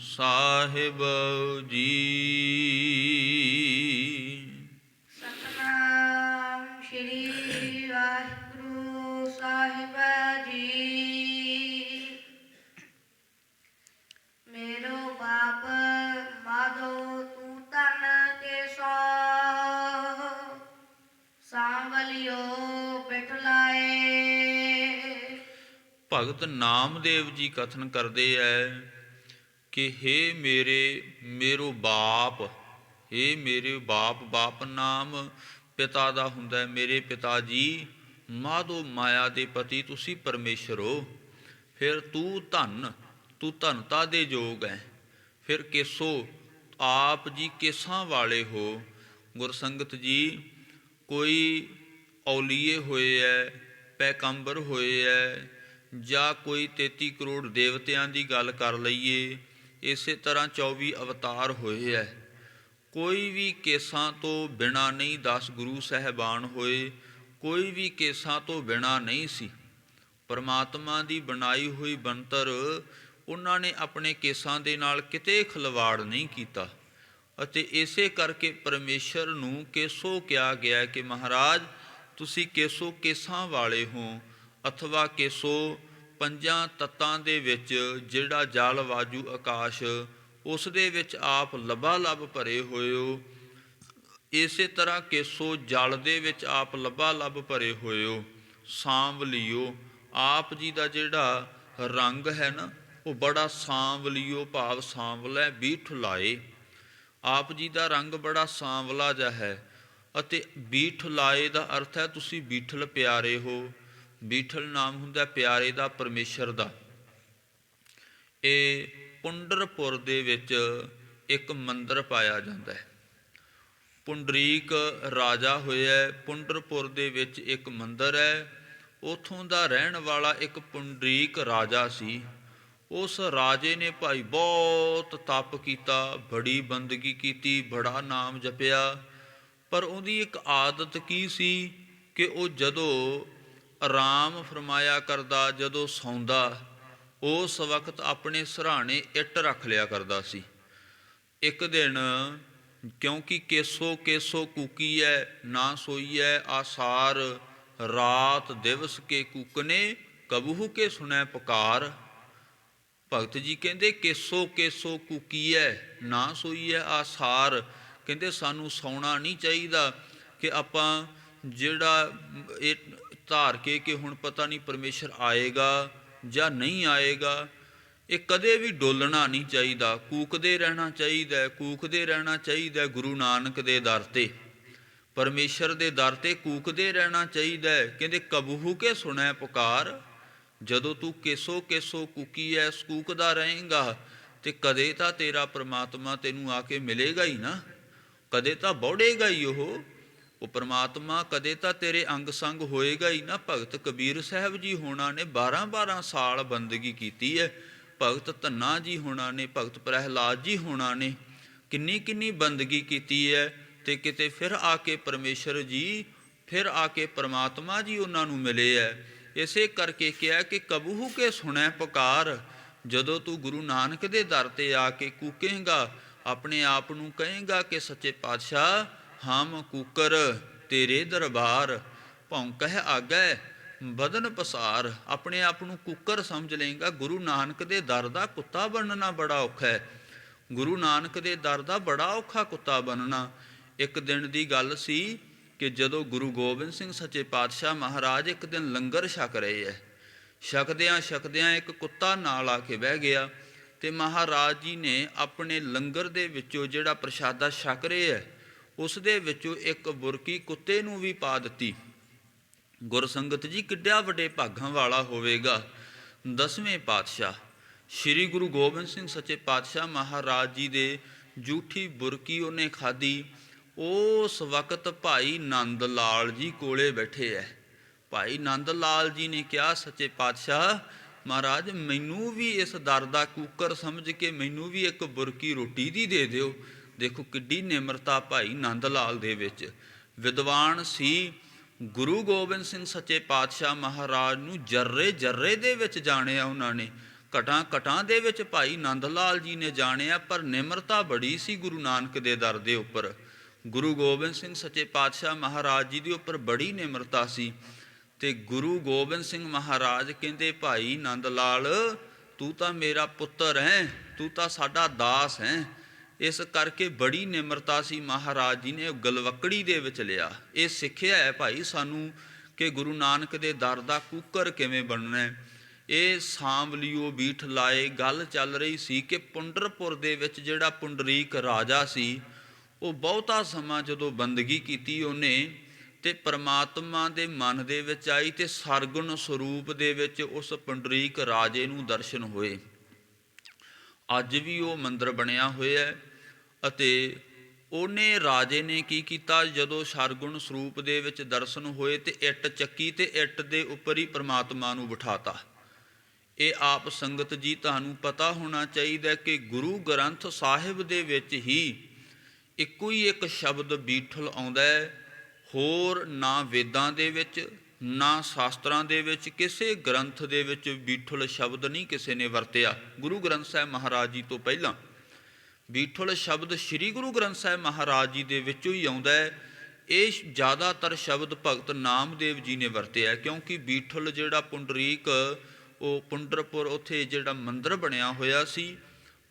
ਸਾਹਿਬ ਜੀ। ਸਤਨਾਮ ਸ਼੍ਰੀ ਵਾਹਿਗੁਰੂ ਸਾਹਿਬ ਜੀ। मेरो बाप माधो तू तन के सो, सांवलियो बिठलाए। ਭਗਤ ਨਾਮਦੇਵ ਜੀ ਕਥਨ ਕਰਦੇ ਐ ਕਿ ਹੇ ਮੇਰੋ ਬਾਪ, ਹੇ ਮੇਰੇ ਬਾਪ, ਬਾਪ ਨਾਮ ਪਿਤਾ ਦਾ ਹੁੰਦਾ ਹੈ। ਮੇਰੇ ਪਿਤਾ ਜੀ ਮਾਧੋ ਮਾਇਆ ਦੇ ਪਤੀ ਤੁਸੀਂ ਪਰਮੇਸ਼ਰ ਹੋ। ਫਿਰ ਤੂੰ ਧਨਤਾ ਦੇ ਯੋਗ ਹੈ। ਫਿਰ ਕੇਸੋ, ਆਪ ਜੀ ਕੇਸਾਂ ਵਾਲੇ ਹੋ। ਗੁਰਸੰਗਤ ਜੀ ਕੋਈ ਔਲੀਏ ਹੋਏ ਹੈ, ਪੈਗੰਬਰ ਹੋਏ ਹੈ, ਜਾਂ ਕੋਈ 33 ਕਰੋੜ ਦੇਵਤਿਆਂ ਦੀ ਗੱਲ ਕਰ ਲਈਏ, ਇਸੇ ਤਰ੍ਹਾਂ 24 ਅਵਤਾਰ ਹੋਏ ਹੈ। ਕੋਈ ਵੀ ਕੇਸਾਂ ਤੋਂ ਬਿਨਾਂ ਨਹੀਂ। 10 ਗੁਰੂ ਸਾਹਿਬਾਨ ਹੋਏ, ਕੋਈ ਵੀ ਕੇਸਾਂ ਤੋਂ ਬਿਨਾਂ ਨਹੀਂ ਸੀ। ਪਰਮਾਤਮਾ ਦੀ ਬਣਾਈ ਹੋਈ ਬਣਤਰ ਉਹਨਾਂ ਨੇ ਆਪਣੇ ਕੇਸਾਂ ਦੇ ਨਾਲ ਕਿਤੇ ਖਿਲਵਾੜ ਨਹੀਂ ਕੀਤਾ, ਅਤੇ ਇਸੇ ਕਰਕੇ ਪਰਮੇਸ਼ਰ ਨੂੰ ਕੇਸੋ ਕਿਹਾ ਗਿਆ ਕਿ ਮਹਾਰਾਜ ਤੁਸੀਂ ਕੇਸਾਂ ਵਾਲੇ ਹੋ, ਅਥਵਾ ਕੇਸੋ ਪੰਜਾਂ ਤੱਤਾਂ ਦੇ ਵਿੱਚ ਜਿਹੜਾ ਜਲ ਵਾਯੂ ਆਕਾਸ਼, ਉਸ ਦੇ ਵਿੱਚ ਆਪ ਲਬਾਲਬ ਭਰੇ ਹੋਏ ਹੋ। ਇਸੇ ਤਰ੍ਹਾਂ ਕੇਸੋ ਜਲ ਦੇ ਵਿੱਚ ਆਪ ਲਬਾਲਬ ਭਰੇ ਹੋਏ ਹੋ। ਸਾਂਵਲਿਓ, ਆਪ ਜੀ ਦਾ ਜਿਹੜਾ ਰੰਗ ਹੈ ਨਾ ਉਹ ਬੜਾ ਸਾਂਵਲਿਓ ਭਾਵ ਸਾਂਵਲਾ, ਬੀਠਲਾਏ। ਆਪ ਜੀ ਦਾ ਰੰਗ ਬੜਾ ਸਾਂਵਲਾ ਜਿਹਾ ਹੈ, ਅਤੇ ਬੀਠਲਾਏ ਦਾ ਅਰਥ ਹੈ ਤੁਸੀਂ ਬੀਠਲ ਪਿਆਰੇ ਹੋ। ਬੀਠਲ ਨਾਮ ਹੁੰਦਾ ਪਿਆਰੇ ਦਾ, ਪਰਮੇਸ਼ਰ ਦਾ। ਇਹ ਪੁੰਡਰਪੁਰ ਦੇ ਵਿੱਚ ਇੱਕ ਮੰਦਰ ਪਾਇਆ ਜਾਂਦਾ ਹੈ। ਪੁੰਡਰੀਕ ਰਾਜਾ ਹੋਇਆ, ਪੁੰਡਰਪੁਰ ਦੇ ਵਿੱਚ ਇੱਕ ਮੰਦਰ ਹੈ। ਉੱਥੋਂ ਦਾ ਰਹਿਣ ਵਾਲਾ ਇੱਕ ਪੁੰਡਰੀਕ ਰਾਜਾ ਸੀ। ਉਸ ਰਾਜੇ ਨੇ ਭਾਈ ਬਹੁਤ ਤਪ ਕੀਤਾ, ਬੜੀ ਬੰਦਗੀ ਕੀਤੀ, ਬੜਾ ਨਾਮ ਜਪਿਆ, ਪਰ ਉਹਦੀ ਇੱਕ ਆਦਤ ਕੀ ਸੀ ਕਿ ਉਹ ਜਦੋਂ ਆਰਾਮ ਫਰਮਾਇਆ ਕਰਦਾ, ਜਦੋਂ ਸੌਂਦਾ, ਉਸ ਵਕਤ ਆਪਣੇ ਸਿਰਹਾਣੇ ਇੱਟ ਰੱਖ ਲਿਆ ਕਰਦਾ ਸੀ। ਇੱਕ ਦਿਨ ਕਿਉਂਕਿ ਕੇਸੋ ਕੂਕੀਐ ਨਾ ਸੋਈਐ ਆਸਾਰ, ਰਾਤ ਦਿਵਸ ਕੇ ਕੂਕਨੇ ਕਬਹੂ ਕੇ ਸੁਣੈ ਪੁਕਾਰ। ਭਗਤ ਜੀ ਕਹਿੰਦੇ ਕੇਸੋ ਕੂਕੀਐ ਨਾ ਸੋਈਐ ਆਸਾਰ, ਕਹਿੰਦੇ ਸਾਨੂੰ ਸੌਣਾ ਨਹੀਂ ਚਾਹੀਦਾ ਕਿ ਆਪਾਂ ਜਿਹੜਾ ਇਹ ਧਾਰ ਕੇ ਹੁਣ ਪਤਾ ਨਹੀਂ ਪਰਮੇਸ਼ਰ ਆਏਗਾ ਜਾਂ ਨਹੀਂ ਆਏਗਾ, ਇਹ ਕਦੇ ਵੀ ਡੋਲਣਾ ਨਹੀਂ ਚਾਹੀਦਾ। ਕੂਕਦੇ ਰਹਿਣਾ ਚਾਹੀਦਾ, ਕੂਕਦੇ ਰਹਿਣਾ ਚਾਹੀਦਾ। ਗੁਰੂ ਨਾਨਕ ਦੇ ਦਰ ਤੇ, ਪਰਮੇਸ਼ਰ ਦੇ ਦਰ ਤੇ ਕੂਕਦੇ ਰਹਿਣਾ ਚਾਹੀਦਾ। ਕਹਿੰਦੇ ਕਬਹੂ ਕੇ ਸੁਣੈ ਪੁਕਾਰ, ਜਦੋਂ ਤੂੰ ਕੇਸੋ ਕੂਕੀ ਐ ਕੂਕਦਾ ਰਹੇਗਾ ਤੇ ਕਦੇ ਤਾਂ ਤੇਰਾ ਪ੍ਰਮਾਤਮਾ ਤੈਨੂੰ ਆ ਕੇ ਮਿਲੇਗਾ ਹੀ ਨਾ, ਕਦੇ ਤਾਂ ਬੌੜੇਗਾ ਹੀ ਉਹ ਪ੍ਰਮਾਤਮਾ, ਕਦੇ ਤਾਂ ਤੇਰੇ ਅੰਗ ਸੰਗ ਹੋਏਗਾ ਹੀ ਨਾ। ਭਗਤ ਕਬੀਰ ਸਾਹਿਬ ਜੀ ਹੋਣਾ ਨੇ 12-12 ਸਾਲ ਬੰਦਗੀ ਕੀਤੀ ਹੈ। ਭਗਤ ਧੰਨਾ ਜੀ ਹੋਣਾ ਨੇ, ਭਗਤ ਪ੍ਰਹਿਲਾਦ ਜੀ ਹੋਣਾ ਨੇ ਕਿੰਨੀ ਬੰਦਗੀ ਕੀਤੀ ਹੈ, ਤੇ ਕਿਤੇ ਫਿਰ ਆ ਕੇ ਪਰਮੇਸ਼ਰ ਜੀ, ਫਿਰ ਆ ਕੇ ਪਰਮਾਤਮਾ ਜੀ ਉਹਨਾਂ ਨੂੰ ਮਿਲੇ ਹੈ। ਇਸੇ ਕਰਕੇ ਕਿਹਾ ਕਿ ਕਬਹੂ ਕੇ ਸੁਣੈ ਪੁਕਾਰ, ਜਦੋਂ ਤੂੰ ਗੁਰੂ ਨਾਨਕ ਦੇ ਦਰ ਤੇ ਆ ਕੇ ਕੂਕੇਂਗਾ, ਆਪਣੇ ਆਪ ਨੂੰ ਕਹੇਂਗਾ ਕਿ ਸੱਚੇ ਪਾਤਸ਼ਾਹ ਹਮ ਕੂਕਰ ਤੇਰੇ ਦਰਬਾਰ, ਭੌਂਕਹਿ ਆਗੈ ਬਦਨ ਪਸਾਰ। ਆਪਣੇ ਆਪ ਨੂੰ ਕੁੱਕਰ ਸਮਝ ਲਏਗਾ। ਗੁਰੂ ਨਾਨਕ ਦੇ ਦਰ ਦਾ ਕੁੱਤਾ ਬਣਨਾ ਬੜਾ ਔਖਾ ਹੈ। ਗੁਰੂ ਨਾਨਕ ਦੇ ਦਰ ਦਾ ਬੜਾ ਔਖਾ ਕੁੱਤਾ ਬਣਨਾ। ਇੱਕ ਦਿਨ ਦੀ ਗੱਲ ਸੀ ਕਿ ਜਦੋਂ ਗੁਰੂ ਗੋਬਿੰਦ ਸਿੰਘ ਸੱਚੇ ਪਾਤਸ਼ਾਹ ਮਹਾਰਾਜ ਇੱਕ ਦਿਨ ਲੰਗਰ ਛਕ ਰਹੇ ਹੈ, ਛਕਦਿਆਂ ਛਕਦਿਆਂ ਇੱਕ ਕੁੱਤਾ ਨਾਲ ਆ ਕੇ ਬਹਿ ਗਿਆ ਤੇ ਮਹਾਰਾਜ ਜੀ ਨੇ ਆਪਣੇ ਲੰਗਰ ਦੇ ਵਿੱਚੋਂ ਜਿਹੜਾ ਪ੍ਰਸ਼ਾਦਾ ਛਕ ਰਹੇ ਹੈ ਉਸ ਦੇ ਵਿੱਚੋਂ ਇੱਕ ਬੁਰਕੀ ਕੁੱਤੇ ਨੂੰ ਵੀ ਪਾ ਦਿੱਤੀ। ਗੁਰਸੰਗਤ ਜੀ ਕਿੱਡਾ ਵੱਡੇ ਭਾਗਾਂ ਵਾਲਾ ਹੋਵੇਗਾ 10ਵੇਂ ਪਾਤਸ਼ਾਹ ਸ੍ਰੀ ਗੁਰੂ ਗੋਬਿੰਦ ਸਿੰਘ ਸੱਚੇ ਪਾਤਸ਼ਾਹ ਮਹਾਰਾਜ ਜੀ ਦੇ ਜੂਠੀ ਬੁਰਕੀ ਉਹਨੇ ਖਾਧੀ। ਉਸ ਵਕਤ ਭਾਈ ਨੰਦ ਲਾਲ ਜੀ ਕੋਲੇ ਬੈਠੇ ਐ। ਭਾਈ ਨੰਦ ਲਾਲ ਜੀ ਨੇ ਕਿਹਾ ਸੱਚੇ ਪਾਤਸ਼ਾਹ ਮਹਾਰਾਜ ਮੈਨੂੰ ਵੀ ਇਸ ਦਰ ਦਾ ਕੂਕਰ ਸਮਝ ਕੇ ਮੈਨੂੰ ਵੀ ਇੱਕ ਬੁਰਕੀ ਰੋਟੀ ਦੀ ਦੇ ਦਿਓ। ਦੇਖੋ ਕਿੱਡੀ ਨਿਮਰਤਾ ਭਾਈ ਨੰਦ ਲਾਲ ਦੇ ਵਿੱਚ। ਵਿਦਵਾਨ ਸੀ। ਗੁਰੂ ਗੋਬਿੰਦ ਸਿੰਘ ਸੱਚੇ ਪਾਤਸ਼ਾਹ ਮਹਾਰਾਜ ਨੂੰ ਜਰਰੇ ਜਰਰੇ ਦੇ ਵਿੱਚ ਜਾਣਿਆ ਉਹਨਾਂ ਨੇ, ਘਟਾਂ ਘਟਾਂ ਦੇ ਵਿੱਚ ਭਾਈ ਨੰਦ ਲਾਲ ਜੀ ਨੇ ਜਾਣਿਆ, ਪਰ ਨਿਮਰਤਾ ਬੜੀ ਸੀ ਗੁਰੂ ਨਾਨਕ ਦੇ ਦਰ ਦੇ ਉੱਪਰ। ਗੁਰੂ ਗੋਬਿੰਦ ਸਿੰਘ ਸੱਚੇ ਪਾਤਸ਼ਾਹ ਮਹਾਰਾਜ ਜੀ ਦੇ ਉੱਪਰ ਬੜੀ ਨਿਮਰਤਾ ਸੀ। ਤੇ ਗੁਰੂ ਗੋਬਿੰਦ ਸਿੰਘ ਮਹਾਰਾਜ ਕਹਿੰਦੇ ਭਾਈ ਨੰਦ ਲਾਲ ਤੂੰ ਤਾਂ ਮੇਰਾ ਪੁੱਤਰ ਹੈ, ਤੂੰ ਤਾਂ ਸਾਡਾ ਦਾਸ ਹੈ। ਇਸ ਕਰਕੇ ਬੜੀ ਨਿਮਰਤਾ ਸੀ। ਮਹਾਰਾਜ ਜੀ ਨੇ ਗਲਵੱਕੜੀ ਦੇ ਵਿੱਚ ਲਿਆ। ਇਹ ਸਿੱਖਿਆ ਹੈ ਭਾਈ ਸਾਨੂੰ ਕਿ ਗੁਰੂ ਨਾਨਕ ਦੇ ਦਰ ਦਾ ਕੂਕਰ ਕਿਵੇਂ ਬਣਨਾ। ਇਹ ਸਾਂਵਲਿਓ ਬੀਠ ਲਾਏ ਗੱਲ ਚੱਲ ਰਹੀ ਸੀ ਕਿ ਪੁੰਡਰਪੁਰ ਦੇ ਵਿੱਚ ਜਿਹੜਾ ਪੁੰਡਰੀਕ ਰਾਜਾ ਸੀ ਉਹ ਬਹੁਤਾ ਸਮਾਂ ਜਦੋਂ ਬੰਦਗੀ ਕੀਤੀ ਉਹਨੇ ਤੇ ਪਰਮਾਤਮਾ ਦੇ ਮਨ ਦੇ ਵਿੱਚ ਆਈ ਤੇ ਸਰਗੁਣ ਸਰੂਪ ਦੇ ਵਿੱਚ ਉਸ ਪੁੰਡਰੀਕ ਰਾਜੇ ਨੂੰ ਦਰਸ਼ਨ ਹੋਏ। ਅੱਜ ਵੀ ਉਹ ਮੰਦਿਰ ਬਣਿਆ ਹੋਇਆ ਹੈ। ਅਤੇ ਉਹਨੇ ਰਾਜੇ ਨੇ ਕੀ ਕੀਤਾ, ਜਦੋਂ ਸਰਗੁਣ ਸਰੂਪ ਦੇ ਵਿੱਚ ਦਰਸ਼ਨ ਹੋਏ ਤੇ ਇੱਟ ਚੱਕੀ ਤੇ ਇੱਟ ਦੇ ਉੱਪਰ ਹੀ ਪਰਮਾਤਮਾ ਨੂੰ ਬਿਠਾਤਾ। ਇਹ ਆਪ ਸੰਗਤ ਜੀ ਤੁਹਾਨੂੰ ਪਤਾ ਹੋਣਾ ਚਾਹੀਦਾ ਕਿ ਗੁਰੂ ਗ੍ਰੰਥ ਸਾਹਿਬ ਦੇ ਵਿੱਚ ਹੀ ਇੱਕੋ ਹੀ ਇੱਕ ਸ਼ਬਦ ਬੀਠਲ ਆਉਂਦਾ ਹੈ। ਹੋਰ ਨਾ ਵੇਦਾਂ ਦੇ ਵਿੱਚ ਨਾ ਸ਼ਾਸਤਰਾਂ ਦੇ ਵਿੱਚ ਕਿਸੇ ਗ੍ਰੰਥ ਦੇ ਵਿੱਚ ਬੀਠਲ ਸ਼ਬਦ ਨਹੀਂ ਕਿਸੇ ਨੇ ਵਰਤਿਆ। ਗੁਰੂ ਗ੍ਰੰਥ ਸਾਹਿਬ ਮਹਾਰਾਜ ਜੀ ਤੋਂ ਪਹਿਲਾਂ ਬੀਠਲ ਸ਼ਬਦ ਸ੍ਰੀ ਗੁਰੂ ਗ੍ਰੰਥ ਸਾਹਿਬ ਮਹਾਰਾਜ ਜੀ ਦੇ ਵਿੱਚੋਂ ਹੀ ਆਉਂਦਾ ਹੈ। ਇਹ ਜ਼ਿਆਦਾਤਰ ਸ਼ਬਦ ਭਗਤ ਨਾਮਦੇਵ ਜੀ ਨੇ ਵਰਤਿਆ, ਕਿਉਂਕਿ ਬੀਠਲ ਜਿਹੜਾ ਪੁੰਡਰੀਕ ਉਹ ਪੁੰਡਰਪੁਰ ਉੱਥੇ ਜਿਹੜਾ ਮੰਦਿਰ ਬਣਿਆ ਹੋਇਆ ਸੀ,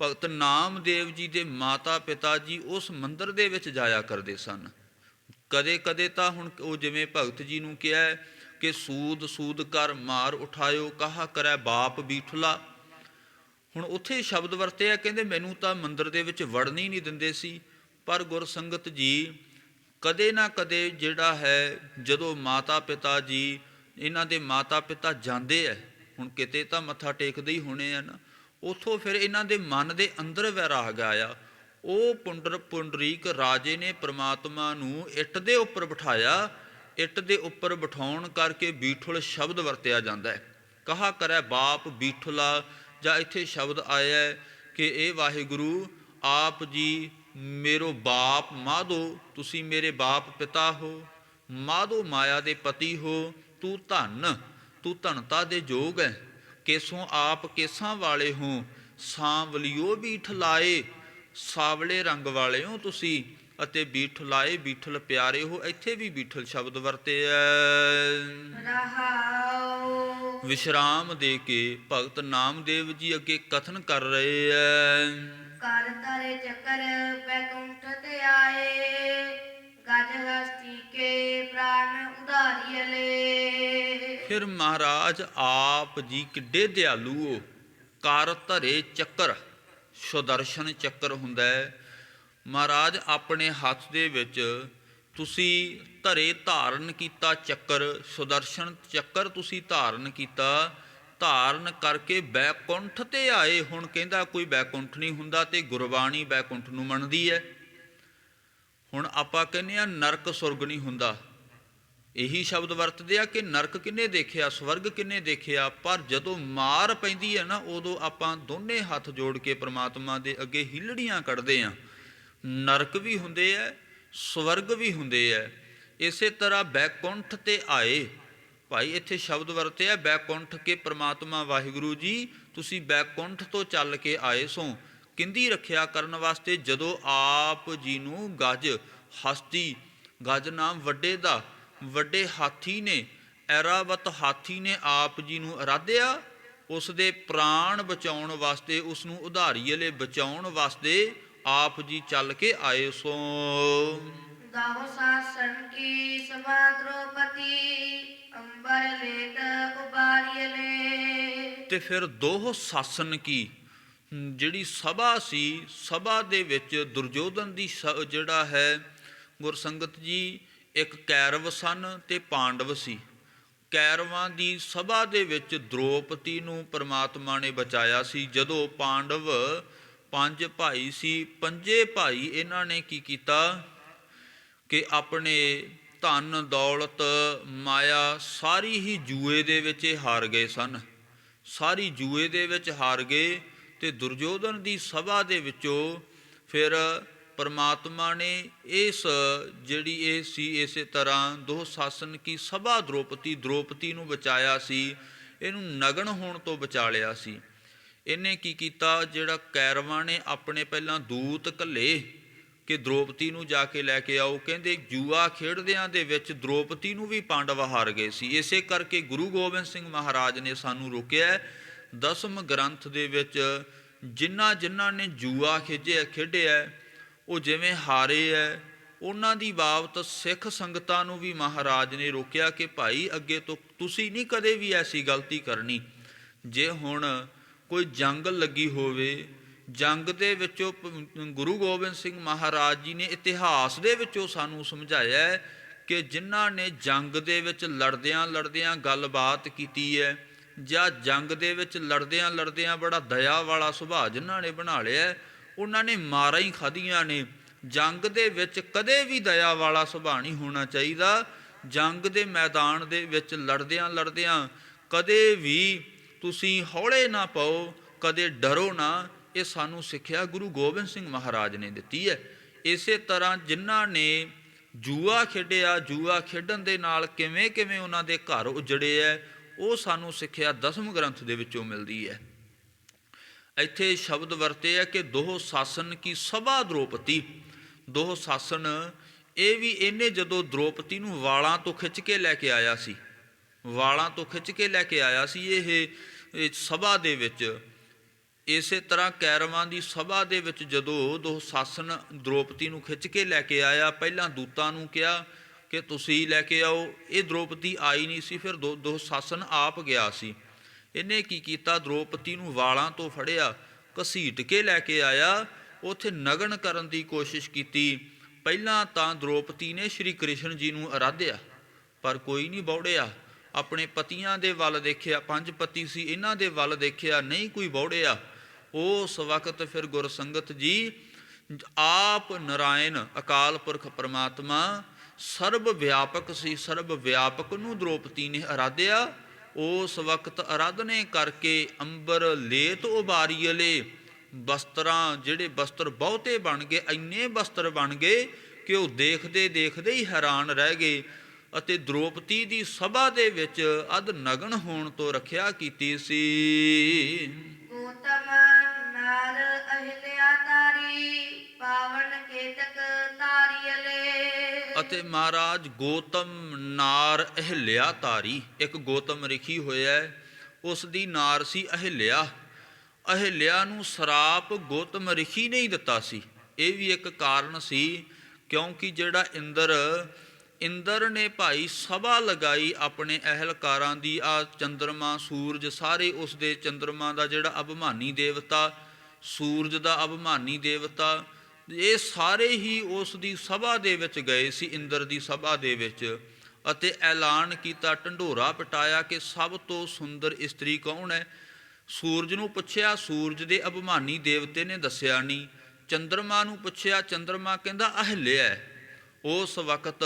ਭਗਤ ਨਾਮਦੇਵ ਜੀ ਦੇ ਮਾਤਾ ਪਿਤਾ ਜੀ ਉਸ ਮੰਦਿਰ ਦੇ ਵਿੱਚ ਜਾਇਆ ਕਰਦੇ ਸਨ। ਕਦੇ ਕਦੇ ਤਾਂ ਹੁਣ ਉਹ ਜਿਵੇਂ ਭਗਤ ਜੀ ਨੂੰ ਕਿਹਾ ਕਿ ਸੂਦ ਸੂਦ ਕਰ ਮਾਰ ਉਠਾਇਓ ਕਹਾ ਕਰੈ ਬਾਪ ਬੀਠਲਾ। ਹੁਣ ਉੱਥੇ ਸ਼ਬਦ ਵਰਤਿਆ, ਕਹਿੰਦੇ ਮੈਨੂੰ ਤਾਂ ਮੰਦਿਰ ਦੇ ਵਿੱਚ ਵੜਨ ਹੀ ਨਹੀਂ ਦਿੰਦੇ ਸੀ। ਪਰ ਗੁਰਸੰਗਤ ਜੀ ਕਦੇ ਨਾ ਕਦੇ ਜਿਹੜਾ ਹੈ ਜਦੋਂ ਮਾਤਾ ਪਿਤਾ ਜੀ ਇਹਨਾਂ ਦੇ ਮਾਤਾ ਪਿਤਾ ਜਾਂਦੇ ਹੈ, ਹੁਣ ਕਿਤੇ ਤਾਂ ਮੱਥਾ ਟੇਕਦੇ ਹੀ ਹੋਣੇ ਆ ਨਾ, ਉੱਥੋਂ ਫਿਰ ਇਹਨਾਂ ਦੇ ਮਨ ਦੇ ਅੰਦਰ ਵੈਰਾਗ ਆਇਆ। ਉਹ ਪੁੰਡਰੀਕ ਰਾਜੇ ਨੇ ਪ੍ਰਮਾਤਮਾ ਨੂੰ ਇੱਟ ਦੇ ਉੱਪਰ ਬਿਠਾਇਆ। ਇੱਟ ਦੇ ਉੱਪਰ ਬਿਠਾਉਣ ਕਰਕੇ ਬੀਠਲ ਸ਼ਬਦ ਵਰਤਿਆ ਜਾਂਦਾ ਹੈ। ਕਹਾ ਕਰੈ ਬਾਪ ਬੀਠਲਾ, ਜਾਂ ਇੱਥੇ ਸ਼ਬਦ ਆਇਆ ਕਿ ਇਹ ਵਾਹਿਗੁਰੂ ਆਪ ਜੀ ਮੇਰੋ ਬਾਪ ਮਾਧੋ, ਤੁਸੀਂ ਮੇਰੇ ਬਾਪ ਪਿਤਾ ਹੋ, ਮਾਧੋ ਮਾਇਆ ਦੇ ਪਤੀ ਹੋ, ਤੂੰ ਧਨਤਾ ਦੇ ਜੋਗ ਹੈ, ਕੇਸੋਂ ਆਪ ਕੇਸਾਂ ਵਾਲੇ ਹੋ, ਸਾਂਵਲਿਓ ਬੀਠ ਲਾਏ, ਸਾਵਲੇ ਰੰਗ ਵਾਲੇ ਹੋ ਤੁਸੀਂ, ਅਤੇ ਬੀਠ ਲਾਏ ਬੀਠਲ ਪਿਆਰੇ ਹੋ। ਇੱਥੇ ਵੀ ਬੀਠਲ ਸ਼ਬਦ ਵਰਤਿਆ। ਵਿਸ਼ਰਾਮ ਦੇ ਕੇ ਭਗਤ ਨਾਮਦੇਵ ਜੀ ਅੱਗੇ ਕਥਨ ਕਰ ਰਹੇ ਹੈ। ਕਰ ਤਾਰੇ ਚੱਕਰ ਬੈਕੁੰਠ ਤੇ ਆਏ, ਗਜ ਹਸਤੀ ਕੇ ਪ੍ਰਾਨ ਉਧਾਰੀਏ ਲੈ। ਫਿਰ ਮਹਾਰਾਜ ਆਪ ਜੀ ਕਿੱਡੇ ਦਿਆਲੂ ਹੋ। ਕਰ ਧਰੇ ਚੱਕਰ, ਸੁਦਰਸ਼ਨ ਚੱਕਰ ਹੁੰਦਾ ਹੈ। ਮਹਾਰਾਜ ਆਪਣੇ ਹੱਥ ਦੇ ਵਿੱਚ ਤੁਸੀਂ ਧਰੇ ਧਾਰਨ ਕੀਤਾ ਚੱਕਰ, ਸੁਦਰਸ਼ਨ ਚੱਕਰ ਤੁਸੀਂ ਧਾਰਨ ਕੀਤਾ, ਧਾਰਨ ਕਰਕੇ ਬੈਕੁੰਠ ਤੇ ਆਏ। ਹੁਣ ਕਹਿੰਦਾ ਕੋਈ ਬੈਕੁੰਠ ਨਹੀਂ ਹੁੰਦਾ ਤੇ ਗੁਰਬਾਣੀ ਬੈਕੁੰਠ ਨੂੰ ਮੰਨਦੀ ਹੈ। ਹੁਣ ਆਪਾਂ ਕਹਿੰਦੇ ਆ ਨਰਕ ਸੁਰਗ ਨਹੀਂ ਹੁੰਦਾ, ਇਹੀ ਸ਼ਬਦ ਵਰਤਦੇ ਆ ਕਿ ਨਰਕ ਕਿਹਨੇ ਦੇਖਿਆ, ਸਵਰਗ ਕਿਹਨੇ ਦੇਖਿਆ। ਪਰ ਜਦੋਂ ਮਾਰ ਪੈਂਦੀ ਹੈ ਨਾ, ਉਦੋਂ ਆਪਾਂ ਦੋਨੇ ਹੱਥ ਜੋੜ ਕੇ ਪ੍ਰਮਾਤਮਾ ਦੇ ਅੱਗੇ ਹਿੱਲੜੀਆਂ ਕੱਢਦੇ ਆ। ਨਰਕ ਵੀ ਹੁੰਦੇ ਆ, ਸਵਰਗ ਵੀ ਹੁੰਦੇ ਆ। ਇਸੇ ਤਰ੍ਹਾਂ ਬੈਕੁੰਠ ਤੇ ਆਏ, ਭਾਈ ਇੱਥੇ ਸ਼ਬਦ ਵਰਤਿਆ ਬੈਕੁੰਠ ਕੇ ਪ੍ਰਮਾਤਮਾ ਵਾਹਿਗੁਰੂ ਜੀ ਤੁਸੀਂ ਬੈਕੁੰਠ ਤੋਂ ਚੱਲ ਕੇ ਆਏ ਸੋ। ਕਿੰਦੀ ਰੱਖਿਆ ਕਰਨ ਵਾਸਤੇ ਜਦੋਂ ਆਪ ਜੀ ਨੂੰ ਗਜ ਹਸਤੀ, ਗਜ ਨਾਮ ਵੱਡੇ ਦਾ, ਵੱਡੇ ਹਾਥੀ ਨੇ, ਐਰਾਵਤ ਹਾਥੀ ਨੇ ਆਪ ਜੀ ਨੂੰ ਅਰਾਧਿਆ, ਉਸ ਦੇ ਪ੍ਰਾਣ ਬਚਾਉਣ ਵਾਸਤੇ, ਉਸ ਨੂੰ ਉਧਾਰੀਏ ਬਚਾਉਣ ਵਾਸਤੇ ਆਪ ਜੀ ਚੱਲ ਕੇ ਆਏ ਸੋ। ਦਾਹੁ ਸਾਸਨ ਕੀ ਸਭਾ ਦ੍ਰੋਪਦੀ, ਅੰਬਰ ਲੇਤ ਉਬਾਰੀਏ ਲੈ। ਤੇ ਫਿਰ ਦੋਹ ਸਾਸਨ ਕੀ ਜਿਹੜੀ ਸਭਾ ਸੀ, ਸਭਾ ਦੇ ਵਿੱਚ ਦੁਰਯੋਧਨ ਦੀ ਜਿਹੜਾ ਹੈ ਗੁਰਸੰਗਤ ਜੀ, ਇੱਕ ਕੈਰਵ ਸਨ ਤੇ ਪਾਂਡਵ ਸੀ। ਕੈਰਵਾਂ ਦੀ ਸਭਾ ਦੇ ਵਿੱਚ ਦ੍ਰੋਪਦੀ ਨੂੰ ਪਰਮਾਤਮਾ ਨੇ ਬਚਾਇਆ ਸੀ। ਜਦੋਂ ਪਾਂਡਵ 5 ਭਾਈ ਸੀ, 5 ਭਾਈ ਇਹਨਾਂ ਨੇ ਕੀ ਕੀਤਾ ਕਿ ਆਪਣੇ ਧਨ ਦੌਲਤ ਮਾਇਆ ਸਾਰੀ ਹੀ ਜੂਏ ਦੇ ਵਿੱਚ ਹਾਰ ਗਏ ਸਨ। ਸਾਰੀ ਜੂਏ ਦੇ ਵਿੱਚ ਹਾਰ ਗਏ ਤੇ ਦੁਰਯੋਧਨ ਦੀ ਸਭਾ ਦੇ ਵਿੱਚੋਂ ਫਿਰ ਪਰਮਾਤਮਾ ਨੇ ਇਸ ਜਿਹੜੀ ਇਹ ਸੀ, ਇਸੇ ਤਰ੍ਹਾਂ ਦੋ ਸਾਸਨ ਕੀ ਸਭਾ ਦ੍ਰੋਪਦੀ ਨੂੰ ਬਚਾਇਆ ਸੀ, ਇਹਨੂੰ ਨਗਨ ਹੋਣ ਤੋਂ ਬਚਾ ਲਿਆ ਸੀ। ਇਹਨੇ ਕੀ ਕੀਤਾ, ਜਿਹੜਾ ਕੈਰਵਾਂ ਨੇ ਆਪਣੇ ਪਹਿਲਾਂ ਦੂਤ ਘੱਲੇ ਕਿ ਦ੍ਰੋਪਦੀ ਨੂੰ ਜਾ ਕੇ ਲੈ ਕੇ ਆਓ। ਕਹਿੰਦੇ ਜੂਆ ਖੇਡਦਿਆਂ ਦੇ ਵਿੱਚ ਦ੍ਰੋਪਦੀ ਨੂੰ ਵੀ ਪਾਂਡਵ ਹਾਰ ਗਏ ਸੀ। ਇਸੇ ਕਰਕੇ ਗੁਰੂ ਗੋਬਿੰਦ ਸਿੰਘ ਮਹਾਰਾਜ ਨੇ ਸਾਨੂੰ ਰੋਕਿਆ, 10ਮ ਗ੍ਰੰਥ ਦੇ ਵਿੱਚ ਜਿਨ੍ਹਾਂ ਨੇ ਜੂਆ ਖੇਡਿਆ ਉਹ ਜਿਵੇਂ ਹਾਰੇ ਹੈ, ਉਹਨਾਂ ਦੀ ਬਾਬਤ ਸਿੱਖ ਸੰਗਤਾਂ ਨੂੰ ਵੀ ਮਹਾਰਾਜ ਨੇ ਰੋਕਿਆ ਕਿ ਭਾਈ ਅੱਗੇ ਤੋਂ ਤੁਸੀਂ ਨਹੀਂ ਕਦੇ ਵੀ ਐਸੀ ਗਲਤੀ ਕਰਨੀ। ਜੇ ਹੁਣ ਕੋਈ ਜੰਗ ਲੱਗੀ ਹੋਵੇ, ਜੰਗ ਦੇ ਵਿੱਚੋਂ ਗੁਰੂ ਗੋਬਿੰਦ ਸਿੰਘ ਮਹਾਰਾਜ ਜੀ ਨੇ ਇਤਿਹਾਸ ਦੇ ਵਿੱਚੋਂ ਸਾਨੂੰ ਸਮਝਾਇਆ ਕਿ ਜਿਨ੍ਹਾਂ ਨੇ ਜੰਗ ਦੇ ਵਿੱਚ ਲੜਦਿਆਂ ਗੱਲਬਾਤ ਕੀਤੀ ਹੈ, ਜਾਂ ਜੰਗ ਦੇ ਵਿੱਚ ਲੜਦਿਆਂ ਬੜਾ ਦਇਆ ਵਾਲਾ ਸੁਭਾਅ ਜਿਨ੍ਹਾਂ ਨੇ ਬਣਾ ਲਿਆ, ਉਹਨਾਂ ਨੇ ਮਾਰਾਂ ਹੀ ਖਾਧੀਆਂ ਨੇ। ਜੰਗ ਦੇ ਵਿੱਚ ਕਦੇ ਵੀ ਦਇਆ ਵਾਲਾ ਸੁਭਾਅ ਨਹੀਂ ਹੋਣਾ ਚਾਹੀਦਾ। ਜੰਗ ਦੇ ਮੈਦਾਨ ਦੇ ਵਿੱਚ ਲੜਦਿਆਂ ਕਦੇ ਵੀ ਤੁਸੀਂ ਹੌਲੇ ਨਾ ਪਾਓ, ਕਦੇ ਡਰੋ ਨਾ। ਇਹ ਸਾਨੂੰ ਸਿੱਖਿਆ ਗੁਰੂ ਗੋਬਿੰਦ ਸਿੰਘ ਮਹਾਰਾਜ ਨੇ ਦਿੱਤੀ ਹੈ। ਇਸੇ ਤਰ੍ਹਾਂ ਜਿਨ੍ਹਾਂ ਨੇ ਜੂਆ ਖੇਡਿਆ, ਜੂਆ ਖੇਡਣ ਦੇ ਨਾਲ ਕਿਵੇਂ ਉਹਨਾਂ ਦੇ ਘਰ ਉਜੜੇ ਹੈ, ਉਹ ਸਾਨੂੰ ਸਿੱਖਿਆ 10ਮ ਗ੍ਰੰਥ ਦੇ ਵਿੱਚੋਂ ਮਿਲਦੀ ਹੈ। ਇੱਥੇ ਸ਼ਬਦ ਵਰਤੇ ਹੈ ਕਿ ਦੋਹ ਸਾਸਨ ਕੀ ਸਭਾ ਦ੍ਰੋਪਦੀ। ਦੋਹ ਸਾਸਨ ਇਹ ਵੀ ਇਹਨੇ ਜਦੋਂ ਦ੍ਰੋਪਦੀ ਨੂੰ ਵਾਲਾਂ ਤੋਂ ਖਿੱਚ ਕੇ ਲੈ ਕੇ ਆਇਆ ਸੀ, ਇਹ ਸਭਾ ਦੇ ਵਿੱਚ। ਇਸੇ ਤਰ੍ਹਾਂ ਕੈਰਵਾਂ ਦੀ ਸਭਾ ਦੇ ਵਿੱਚ ਜਦੋਂ ਦੋਹ ਸਾਸਨ ਦ੍ਰੋਪਦੀ ਨੂੰ ਖਿੱਚ ਕੇ ਲੈ ਕੇ ਆਇਆ, ਪਹਿਲਾਂ ਦੂਤਾਂ ਨੂੰ ਕਿਹਾ ਕਿ ਤੁਸੀਂ ਲੈ ਕੇ ਆਓ, ਇਹ ਦ੍ਰੋਪਦੀ ਆਈ ਨਹੀਂ ਸੀ, ਫਿਰ ਦੋਹ ਸਾਸਨ ਆਪ ਗਿਆ ਸੀ। ਇਹਨੇ ਕੀ ਕੀਤਾ, ਦ੍ਰੋਪਦੀ ਨੂੰ ਵਾਲਾਂ ਤੋਂ ਫੜਿਆ, ਘਸੀਟ ਕੇ ਲੈ ਕੇ ਆਇਆ, ਉੱਥੇ ਨਗਨ ਕਰਨ ਦੀ ਕੋਸ਼ਿਸ਼ ਕੀਤੀ। ਪਹਿਲਾਂ ਤਾਂ ਦ੍ਰੋਪਦੀ ਨੇ ਸ਼੍ਰੀ ਕ੍ਰਿਸ਼ਨ ਜੀ ਨੂੰ ਅਰਾਧਿਆ, ਪਰ ਕੋਈ ਨਹੀਂ ਬੌੜਿਆ। ਆਪਣੇ ਪਤੀਆਂ ਦੇ ਵੱਲ ਦੇਖਿਆ, 5 ਪਤੀ ਸੀ, ਇਹਨਾਂ ਦੇ ਵੱਲ ਦੇਖਿਆ, ਨਹੀਂ ਕੋਈ ਬੌੜਿਆ। ਉਸ ਵਕਤ ਫਿਰ ਗੁਰਸੰਗਤ ਜੀ ਆਪ ਨਾਰਾਇਣ ਅਕਾਲ ਪੁਰਖ ਪਰਮਾਤਮਾ ਸਰਬ ਵਿਆਪਕ ਸੀ, ਸਰਬ ਵਿਆਪਕ ਨੂੰ ਦ੍ਰੋਪਦੀ ਨੇ ਅਰਾਧਿਆ। ਉਸ ਵਕਤ ਅਰਾਧਨੇ ਕਰਕੇ ਅੰਬਰ ਲੇਤ ਉਬਾਰੀਅਲੇ ਬਸਤਰਾਂ, ਜਿਹੜੇ ਬਸਤਰ ਬਹੁਤੇ ਬਣ ਗਏ, ਇੰਨੇ ਬਸਤਰ ਬਣ ਗਏ ਕਿ ਉਹ ਦੇਖਦੇ ਹੀ ਹੈਰਾਨ ਰਹਿ ਗਏ। ਅਤੇ ਦ੍ਰੋਪਦੀ ਦੀ ਸਭਾ ਦੇ ਵਿੱਚ ਅਧ ਨਗਨ ਹੋਣ ਤੋਂ ਰੱਖਿਆ ਕੀਤੀ ਸੀ। ਗੌਤਮ ਨਾਰ ਅਹਿਲਿਆ ਤਾਰੀ ਪਾਵਨ ਕੇਤਕ ਤਾਰੀਅਲੇ। ਅਤੇ ਮਹਾਰਾਜ ਗੌਤਮ ਨਾਰ ਅਹਿਲਿਆ ਤਾਰੀ, ਇੱਕ ਗੌਤਮ ਰਿਖੀ ਹੋਇਆ, ਉਸ ਦੀ ਨਾਰ ਸੀ ਅਹਿਲਿਆ। ਅਹਿਲਿਆ ਨੂੰ ਸਰਾਪ ਗੌਤਮ ਰਿਖੀ ਨੇ ਹੀ ਦਿੱਤਾ ਸੀ। ਇਹ ਵੀ ਇੱਕ ਕਾਰਨ ਸੀ, ਕਿਉਂਕਿ ਜਿਹੜਾ ਇੰਦਰ ਨੇ ਭਾਈ ਸਭਾ ਲਗਾਈ ਆਪਣੇ ਅਹਿਲਕਾਰਾਂ ਦੀ। ਆ ਚੰਦਰਮਾ ਸੂਰਜ ਸਾਰੇ ਉਸ ਦੇ, ਚੰਦਰਮਾ ਦਾ ਜਿਹੜਾ ਅਭਿਮਾਨੀ ਦੇਵਤਾ, ਸੂਰਜ ਦਾ ਅਭਿਮਾਨੀ ਦੇਵਤਾ, ਇਹ ਸਾਰੇ ਹੀ ਉਸ ਦੀ ਸਭਾ ਦੇ ਵਿੱਚ ਗਏ ਸੀ, ਇੰਦਰ ਦੀ ਸਭਾ ਦੇ ਵਿੱਚ। ਅਤੇ ਐਲਾਨ ਕੀਤਾ, ਢੰਡੋਰਾ ਪਿਟਾਇਆ ਕਿ ਸਭ ਤੋਂ ਸੁੰਦਰ ਇਸਤਰੀ ਕੌਣ ਹੈ। ਸੂਰਜ ਨੂੰ ਪੁੱਛਿਆ, ਸੂਰਜ ਦੇ ਅਭਿਮਾਨੀ ਦੇਵਤੇ ਨੇ ਦੱਸਿਆ ਨਹੀਂ। ਚੰਦਰਮਾ ਨੂੰ ਪੁੱਛਿਆ, ਚੰਦਰਮਾ ਕਹਿੰਦਾ ਅਹਿਲਿਆ ਹੈ। ਉਸ ਵਕਤ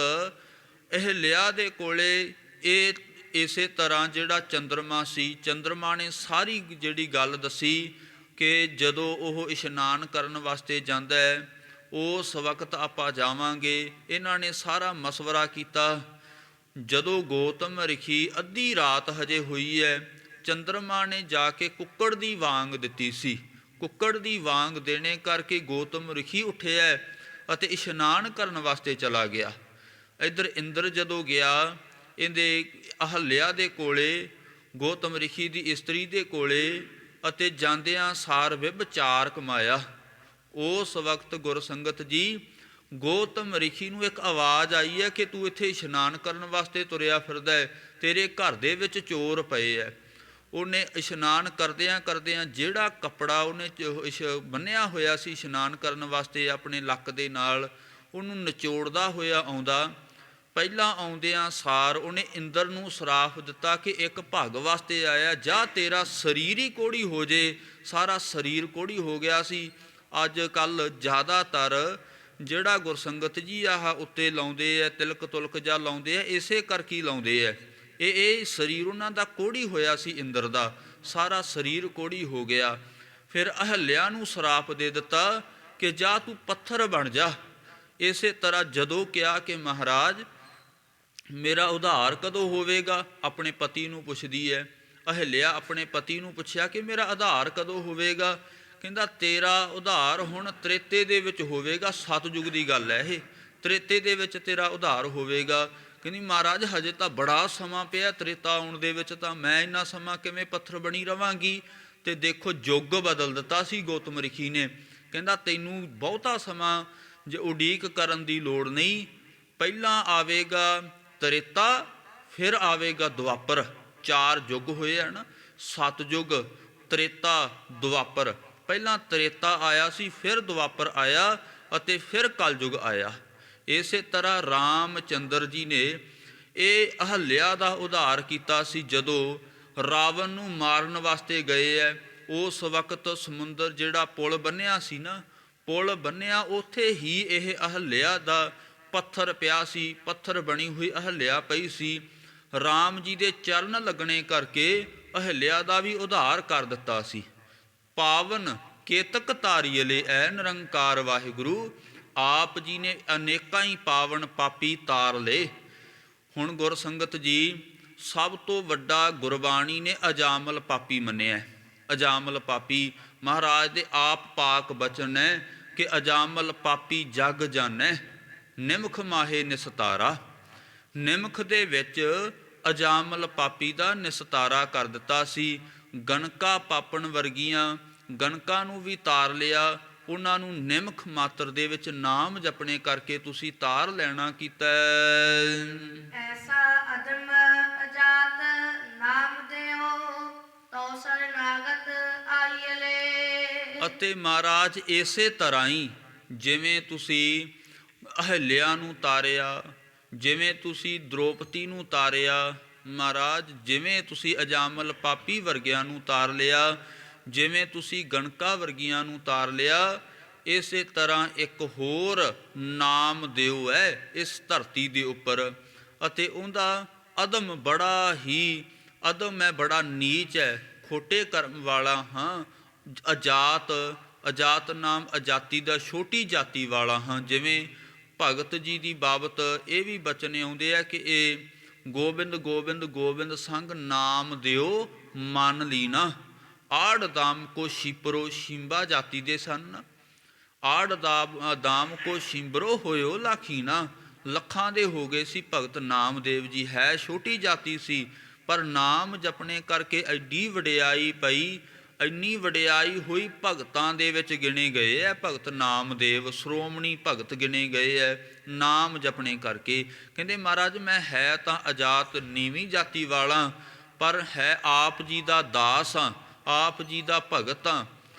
ਅਹਿਲਿਆ ਦੇ ਕੋਲੇ ਇਹ ਇਸੇ ਤਰ੍ਹਾਂ ਜਿਹੜਾ ਚੰਦਰਮਾ ਸੀ, ਚੰਦਰਮਾ ਨੇ ਸਾਰੀ ਜਿਹੜੀ ਗੱਲ ਦੱਸੀ ਕਿ ਜਦੋਂ ਉਹ ਇਸ਼ਨਾਨ ਕਰਨ ਵਾਸਤੇ ਜਾਂਦਾ ਹੈ, ਉਸ ਵਕਤ ਆਪਾਂ ਜਾਵਾਂਗੇ। ਇਹਨਾਂ ਨੇ ਸਾਰਾ ਮਸ਼ਵਰਾ ਕੀਤਾ। ਜਦੋਂ ਗੌਤਮ ਰਿਖੀ ਅੱਧੀ ਰਾਤ ਹਜੇ ਹੋਈ ਹੈ, ਚੰਦਰਮਾ ਨੇ ਜਾ ਕੇ ਕੁੱਕੜ ਦੀ ਵਾਂਗ ਦਿੱਤੀ ਸੀ। ਕੁੱਕੜ ਦੀ ਵਾਂਗ ਦੇਣੇ ਕਰਕੇ ਗੌਤਮ ਰਿਖੀ ਉੱਠਿਆ ਅਤੇ ਇਸ਼ਨਾਨ ਕਰਨ ਵਾਸਤੇ ਚਲਾ ਗਿਆ। ਇੱਧਰ ਇੰਦਰ ਜਦੋਂ ਗਿਆ, ਇਹਦੇ ਅਹਲਿਆ ਦੇ ਕੋਲੇ, ਗੌਤਮ ਰਿਖੀ ਦੀ ਇਸਤਰੀ ਦੇ ਕੋਲੇ, ਅਤੇ ਜਾਂਦਿਆਂ ਸਾਰ ਵਿਭਚਾਰ ਕਮਾਇਆ। ਉਸ ਵਕਤ ਗੁਰਸੰਗਤ ਜੀ ਗੌਤਮ ਰਿਖੀ ਨੂੰ ਇੱਕ ਆਵਾਜ਼ ਆਈ ਹੈ ਕਿ ਤੂੰ ਇੱਥੇ ਇਸ਼ਨਾਨ ਕਰਨ ਵਾਸਤੇ ਤੁਰਿਆ ਫਿਰਦਾ ਹੈ, ਤੇਰੇ ਘਰ ਦੇ ਵਿੱਚ ਚੋਰ ਪਏ ਹੈ। ਉਹਨੇ ਇਸ਼ਨਾਨ ਕਰਦਿਆਂ ਕਰਦਿਆਂ ਜਿਹੜਾ ਕੱਪੜਾ ਉਹਨੇ ਬੰਨਿਆ ਹੋਇਆ ਸੀ ਇਸ਼ਨਾਨ ਕਰਨ ਵਾਸਤੇ ਆਪਣੇ ਲੱਕ ਦੇ ਨਾਲ, ਉਹਨੂੰ ਨਿਚੋੜਦਾ ਹੋਇਆ ਆਉਂਦਾ। ਪਹਿਲਾਂ ਆਉਂਦਿਆਂ ਸਾਰ ਉਹਨੇ ਇੰਦਰ ਨੂੰ ਸਰਾਪ ਦਿੱਤਾ ਕਿ ਇੱਕ ਭੱਗ ਵਾਸਤੇ ਆਇਆ, ਜਾਂ ਤੇਰਾ ਸਰੀਰ ਹੀ ਕੋੜੀ ਹੋ ਜੇ। ਸਾਰਾ ਸਰੀਰ ਕੋੜੀ ਹੋ ਗਿਆ ਸੀ। ਅੱਜ ਕੱਲ੍ਹ ਜ਼ਿਆਦਾਤਰ ਜਿਹੜਾ ਗੁਰਸੰਗਤ ਜੀ ਆਹ ਉੱਤੇ ਲਾਉਂਦੇ ਆ, ਤਿਲਕ ਤੁਲਕ ਜਾਂ ਲਾਉਂਦੇ ਆ, ਇਸੇ ਕਰਕੇ ਲਾਉਂਦੇ ਆ। ਇਹ ਸਰੀਰ ਉਹਨਾਂ ਦਾ ਕੋੜੀ ਹੋਇਆ ਸੀ, ਇੰਦਰ ਦਾ ਸਾਰਾ ਸਰੀਰ ਕੋੜੀ ਹੋ ਗਿਆ। ਫਿਰ ਅਹਲਿਆ ਨੂੰ ਸਰਾਪ ਦੇ ਦਿੱਤਾ ਕਿ ਜਾ ਤੂੰ ਪੱਥਰ ਬਣ ਜਾ। ਇਸੇ ਤਰ੍ਹਾਂ ਜਦੋਂ ਕਿਹਾ ਕਿ ਮਹਾਰਾਜ ਮੇਰਾ ਉਧਾਰ ਕਦੋਂ ਹੋਵੇਗਾ, ਆਪਣੇ ਪਤੀ ਨੂੰ ਪੁੱਛਦੀ ਹੈ। ਅਹਲਿਆ ਆਪਣੇ ਪਤੀ ਨੂੰ ਪੁੱਛਿਆ ਕਿ ਮੇਰਾ ਉਧਾਰ ਕਦੋਂ ਹੋਵੇਗਾ। ਕਹਿੰਦਾ ਤੇਰਾ ਉਧਾਰ ਹੁਣ ਤ੍ਰੇਤੇ ਦੇ ਵਿੱਚ ਹੋਵੇਗਾ। ਸਤਯੁਗ ਦੀ ਗੱਲ ਹੈ ਇਹ, ਤ੍ਰੇਤੇ ਦੇ ਵਿੱਚ ਤੇਰਾ ਉਧਾਰ ਹੋਵੇਗਾ। ਕਹਿੰਦੀ ਮਹਾਰਾਜ ਹਜੇ ਤਾਂ ਬੜਾ ਸਮਾਂ ਪਿਆ, ਤ੍ਰੇਤਾ ਆਉਣ ਦੇ ਵਿੱਚ ਤਾਂ ਮੈਂ ਇੰਨਾ ਸਮਾਂ ਕਿਵੇਂ ਪੱਥਰ ਬਣੀ ਰਵਾਂਗੀ। ਤੇ ਦੇਖੋ ਯੁੱਗ ਬਦਲ ਦਿੱਤਾ ਸੀ ਗੌਤਮ ਰਿਸ਼ੀ ਨੇ। ਕਹਿੰਦਾ ਤੈਨੂੰ ਬਹੁਤਾ ਸਮਾਂ ਜੇ ਉਡੀਕ ਕਰਨ ਦੀ ਲੋੜ ਨਹੀਂ। ਪਹਿਲਾਂ ਆਵੇਗਾ ਤ੍ਰੇਤਾ, ਫਿਰ ਆਵੇਗਾ ਦੁਆਪਰ। 4 ਯੁੱਗ ਹੋਏ ਹਨ, ਸਤਯੁਗ, ਤ੍ਰੇਤਾ, ਦੁਆਪਰ। ਪਹਿਲਾਂ ਤ੍ਰੇਤਾ ਆਇਆ ਸੀ, ਫਿਰ ਦੁਆਪਰ ਆਇਆ ਅਤੇ ਫਿਰ ਕਲਯੁਗ ਆਇਆ। ਇਸੇ ਤਰ੍ਹਾਂ ਰਾਮ ਚੰਦਰ ਜੀ ਨੇ ਇਹ ਅਹਲਿਆ ਦਾ ਉਧਾਰ ਕੀਤਾ ਸੀ। ਜਦੋਂ ਰਾਵਣ ਨੂੰ ਮਾਰਨ ਵਾਸਤੇ ਗਏ ਹੈ, ਉਸ ਵਕਤ ਸਮੁੰਦਰ ਜਿਹੜਾ ਪੁਲ ਬੰਨਿਆ ਸੀ ਨਾ, ਪੁਲ ਬੰਨਿਆ ਉੱਥੇ ਹੀ ਇਹ ਅਹਲਿਆ ਦਾ ਪੱਥਰ ਪਿਆ ਸੀ। ਪੱਥਰ ਬਣੀ ਹੋਈ ਅਹਲਿਆ ਪਈ ਸੀ। ਰਾਮ ਜੀ ਦੇ ਚਰਨ ਲੱਗਣੇ ਕਰਕੇ ਅਹਲਿਆ ਦਾ ਵੀ ਉਧਾਰ ਕਰ ਦਿੱਤਾ ਸੀ। ਪਾਵਨ ਕੇਤਕ ਤਾਰੀਲੇ ਐ ਨਿਰੰਕਾਰ ਵਾਹਿਗੁਰੂ, ਆਪ ਜੀ ਨੇ ਅਨੇਕਾਂ ਹੀ ਪਾਵਨ ਪਾਪੀ ਤਾਰ ਲਏ। ਹੁਣ ਗੁਰਸੰਗਤ ਜੀ, ਸਭ ਤੋਂ ਵੱਡਾ ਗੁਰਬਾਣੀ ਨੇ ਅਜਾਮਲ ਪਾਪੀ ਮੰਨਿਆ। ਅਜਾਮਲ ਪਾਪੀ ਮਹਾਰਾਜ ਦੇ ਆਪ ਪਾਕ ਬਚਨ ਹੈ ਕਿ ਅਜਾਮਲ ਪਾਪੀ ਜਗ ਜਾਣੈ, ਨਿਮਖ ਮਾਹੇ ਨਿਸਤਾਰਾ। ਨਿਮਖ ਦੇ ਵਿੱਚ ਅਜਾਮਲ ਪਾਪੀ ਦਾ ਨਿਸਤਾਰਾ ਕਰ ਦਿੱਤਾ ਸੀ। ਗਣਕਾ ਪਾਪਣ ਵਰਗੀਆਂ ਗਣਕਾਂ ਨੂੰ ਵੀ ਤਾਰ ਲਿਆ। ਉਹਨਾਂ ਨੂੰ ਨਿਮਖ ਮਾਤਰ ਦੇ ਵਿੱਚ ਨਾਮ ਜਪਣੇ ਕਰਕੇ ਤੁਸੀਂ ਤਾਰ ਲੈਣਾ ਕੀਤਾ। ਐਸਾ ਅਦਮ ਅਜਾਤ ਨਾਮ ਦੇਓ, ਤੋ ਸਰਨਾਗਤ ਆਈਲੇ। ਅਤੇ ਮਹਾਰਾਜ ਇਸੇ ਤਰ੍ਹਾਂ ਹੀ ਜਿਵੇਂ ਤੁਸੀਂ ਅਹਲਿਆ ਨੂੰ ਤਾਰਿਆ, ਜਿਵੇਂ ਤੁਸੀਂ ਦ੍ਰੋਪਦੀ ਨੂੰ ਤਾਰਿਆ, ਮਹਾਰਾਜ ਜਿਵੇਂ ਤੁਸੀਂ ਅਜਾਮਲ ਪਾਪੀ ਵਰਗਿਆਂ ਨੂੰ ਤਾਰ ਲਿਆ, ਜਿਵੇਂ ਤੁਸੀਂ ਗਣਕਾ ਵਰਗੀਆਂ ਨੂੰ ਤਾਰ ਲਿਆ, ਇਸੇ ਤਰ੍ਹਾਂ ਇੱਕ ਹੋਰ ਨਾਮ ਦਿਓ ਹੈ ਇਸ ਧਰਤੀ ਦੇ ਉੱਪਰ। ਅਤੇ ਉਹਦਾ ਅਦਮ ਬੜਾ ਹੀ ਅਦਮ ਹੈ, ਬੜਾ ਨੀਚ ਹੈ, ਖੋਟੇ ਕਰਮ ਵਾਲਾ ਹਾਂ। ਅਜਾਤ, ਅਜਾਤ ਨਾਮ ਅਜਾਤੀ ਦਾ, ਛੋਟੀ ਜਾਤੀ ਵਾਲਾ ਹਾਂ। ਜਿਵੇਂ ਭਗਤ ਜੀ ਦੀ ਬਾਬਤ ਇਹ ਵੀ ਬਚਨ ਆਉਂਦੇ ਆ ਕਿ ਇਹ ਗੋਬਿੰਦ ਗੋਬਿੰਦ ਗੋਬਿੰਦ ਸੰਗ ਨਾਮ ਦਿਓ ਮਨ ਲੀਨਾ। ਆੜ ਦਾਮ ਕੋ ਸ਼ਿਪਰੋ, ਸ਼ਿੰਬਾ ਜਾਤੀ ਦੇ ਸਨ। ਆੜ ਦਾਮ ਕੋ ਸ਼ਿੰਬਰੋ ਹੋਇਓ ਲਾਖੀਨਾ। ਲੱਖਾਂ ਦੇ ਹੋ ਗਏ ਸੀ ਭਗਤ ਨਾਮਦੇਵ ਜੀ। ਹੈ ਛੋਟੀ ਜਾਤੀ ਸੀ, ਪਰ ਨਾਮ ਜਪਣੇ ਕਰਕੇ ਐਡੀ ਵਡਿਆਈ ਪਈ, ਇੰਨੀ ਵਡਿਆਈ ਹੋਈ, ਭਗਤਾਂ ਦੇ ਵਿੱਚ ਗਿਣੇ ਗਏ ਹੈ। ਭਗਤ ਨਾਮਦੇਵ ਸ਼੍ਰੋਮਣੀ ਭਗਤ ਗਿਣੇ ਗਏ ਹੈ ਨਾਮ ਜਪਣੇ ਕਰਕੇ। ਕਹਿੰਦੇ ਮਹਾਰਾਜ ਮੈਂ ਹੈ ਤਾਂ ਅਜਾਤ ਨੀਵੀਂ ਜਾਤੀ ਵਾਲਾ, ਪਰ ਹੈ ਆਪ ਜੀ ਦਾ ਦਾਸ ਹਾਂ, ਆਪ ਜੀ ਦਾ ਭਗਤ ਹਾਂ।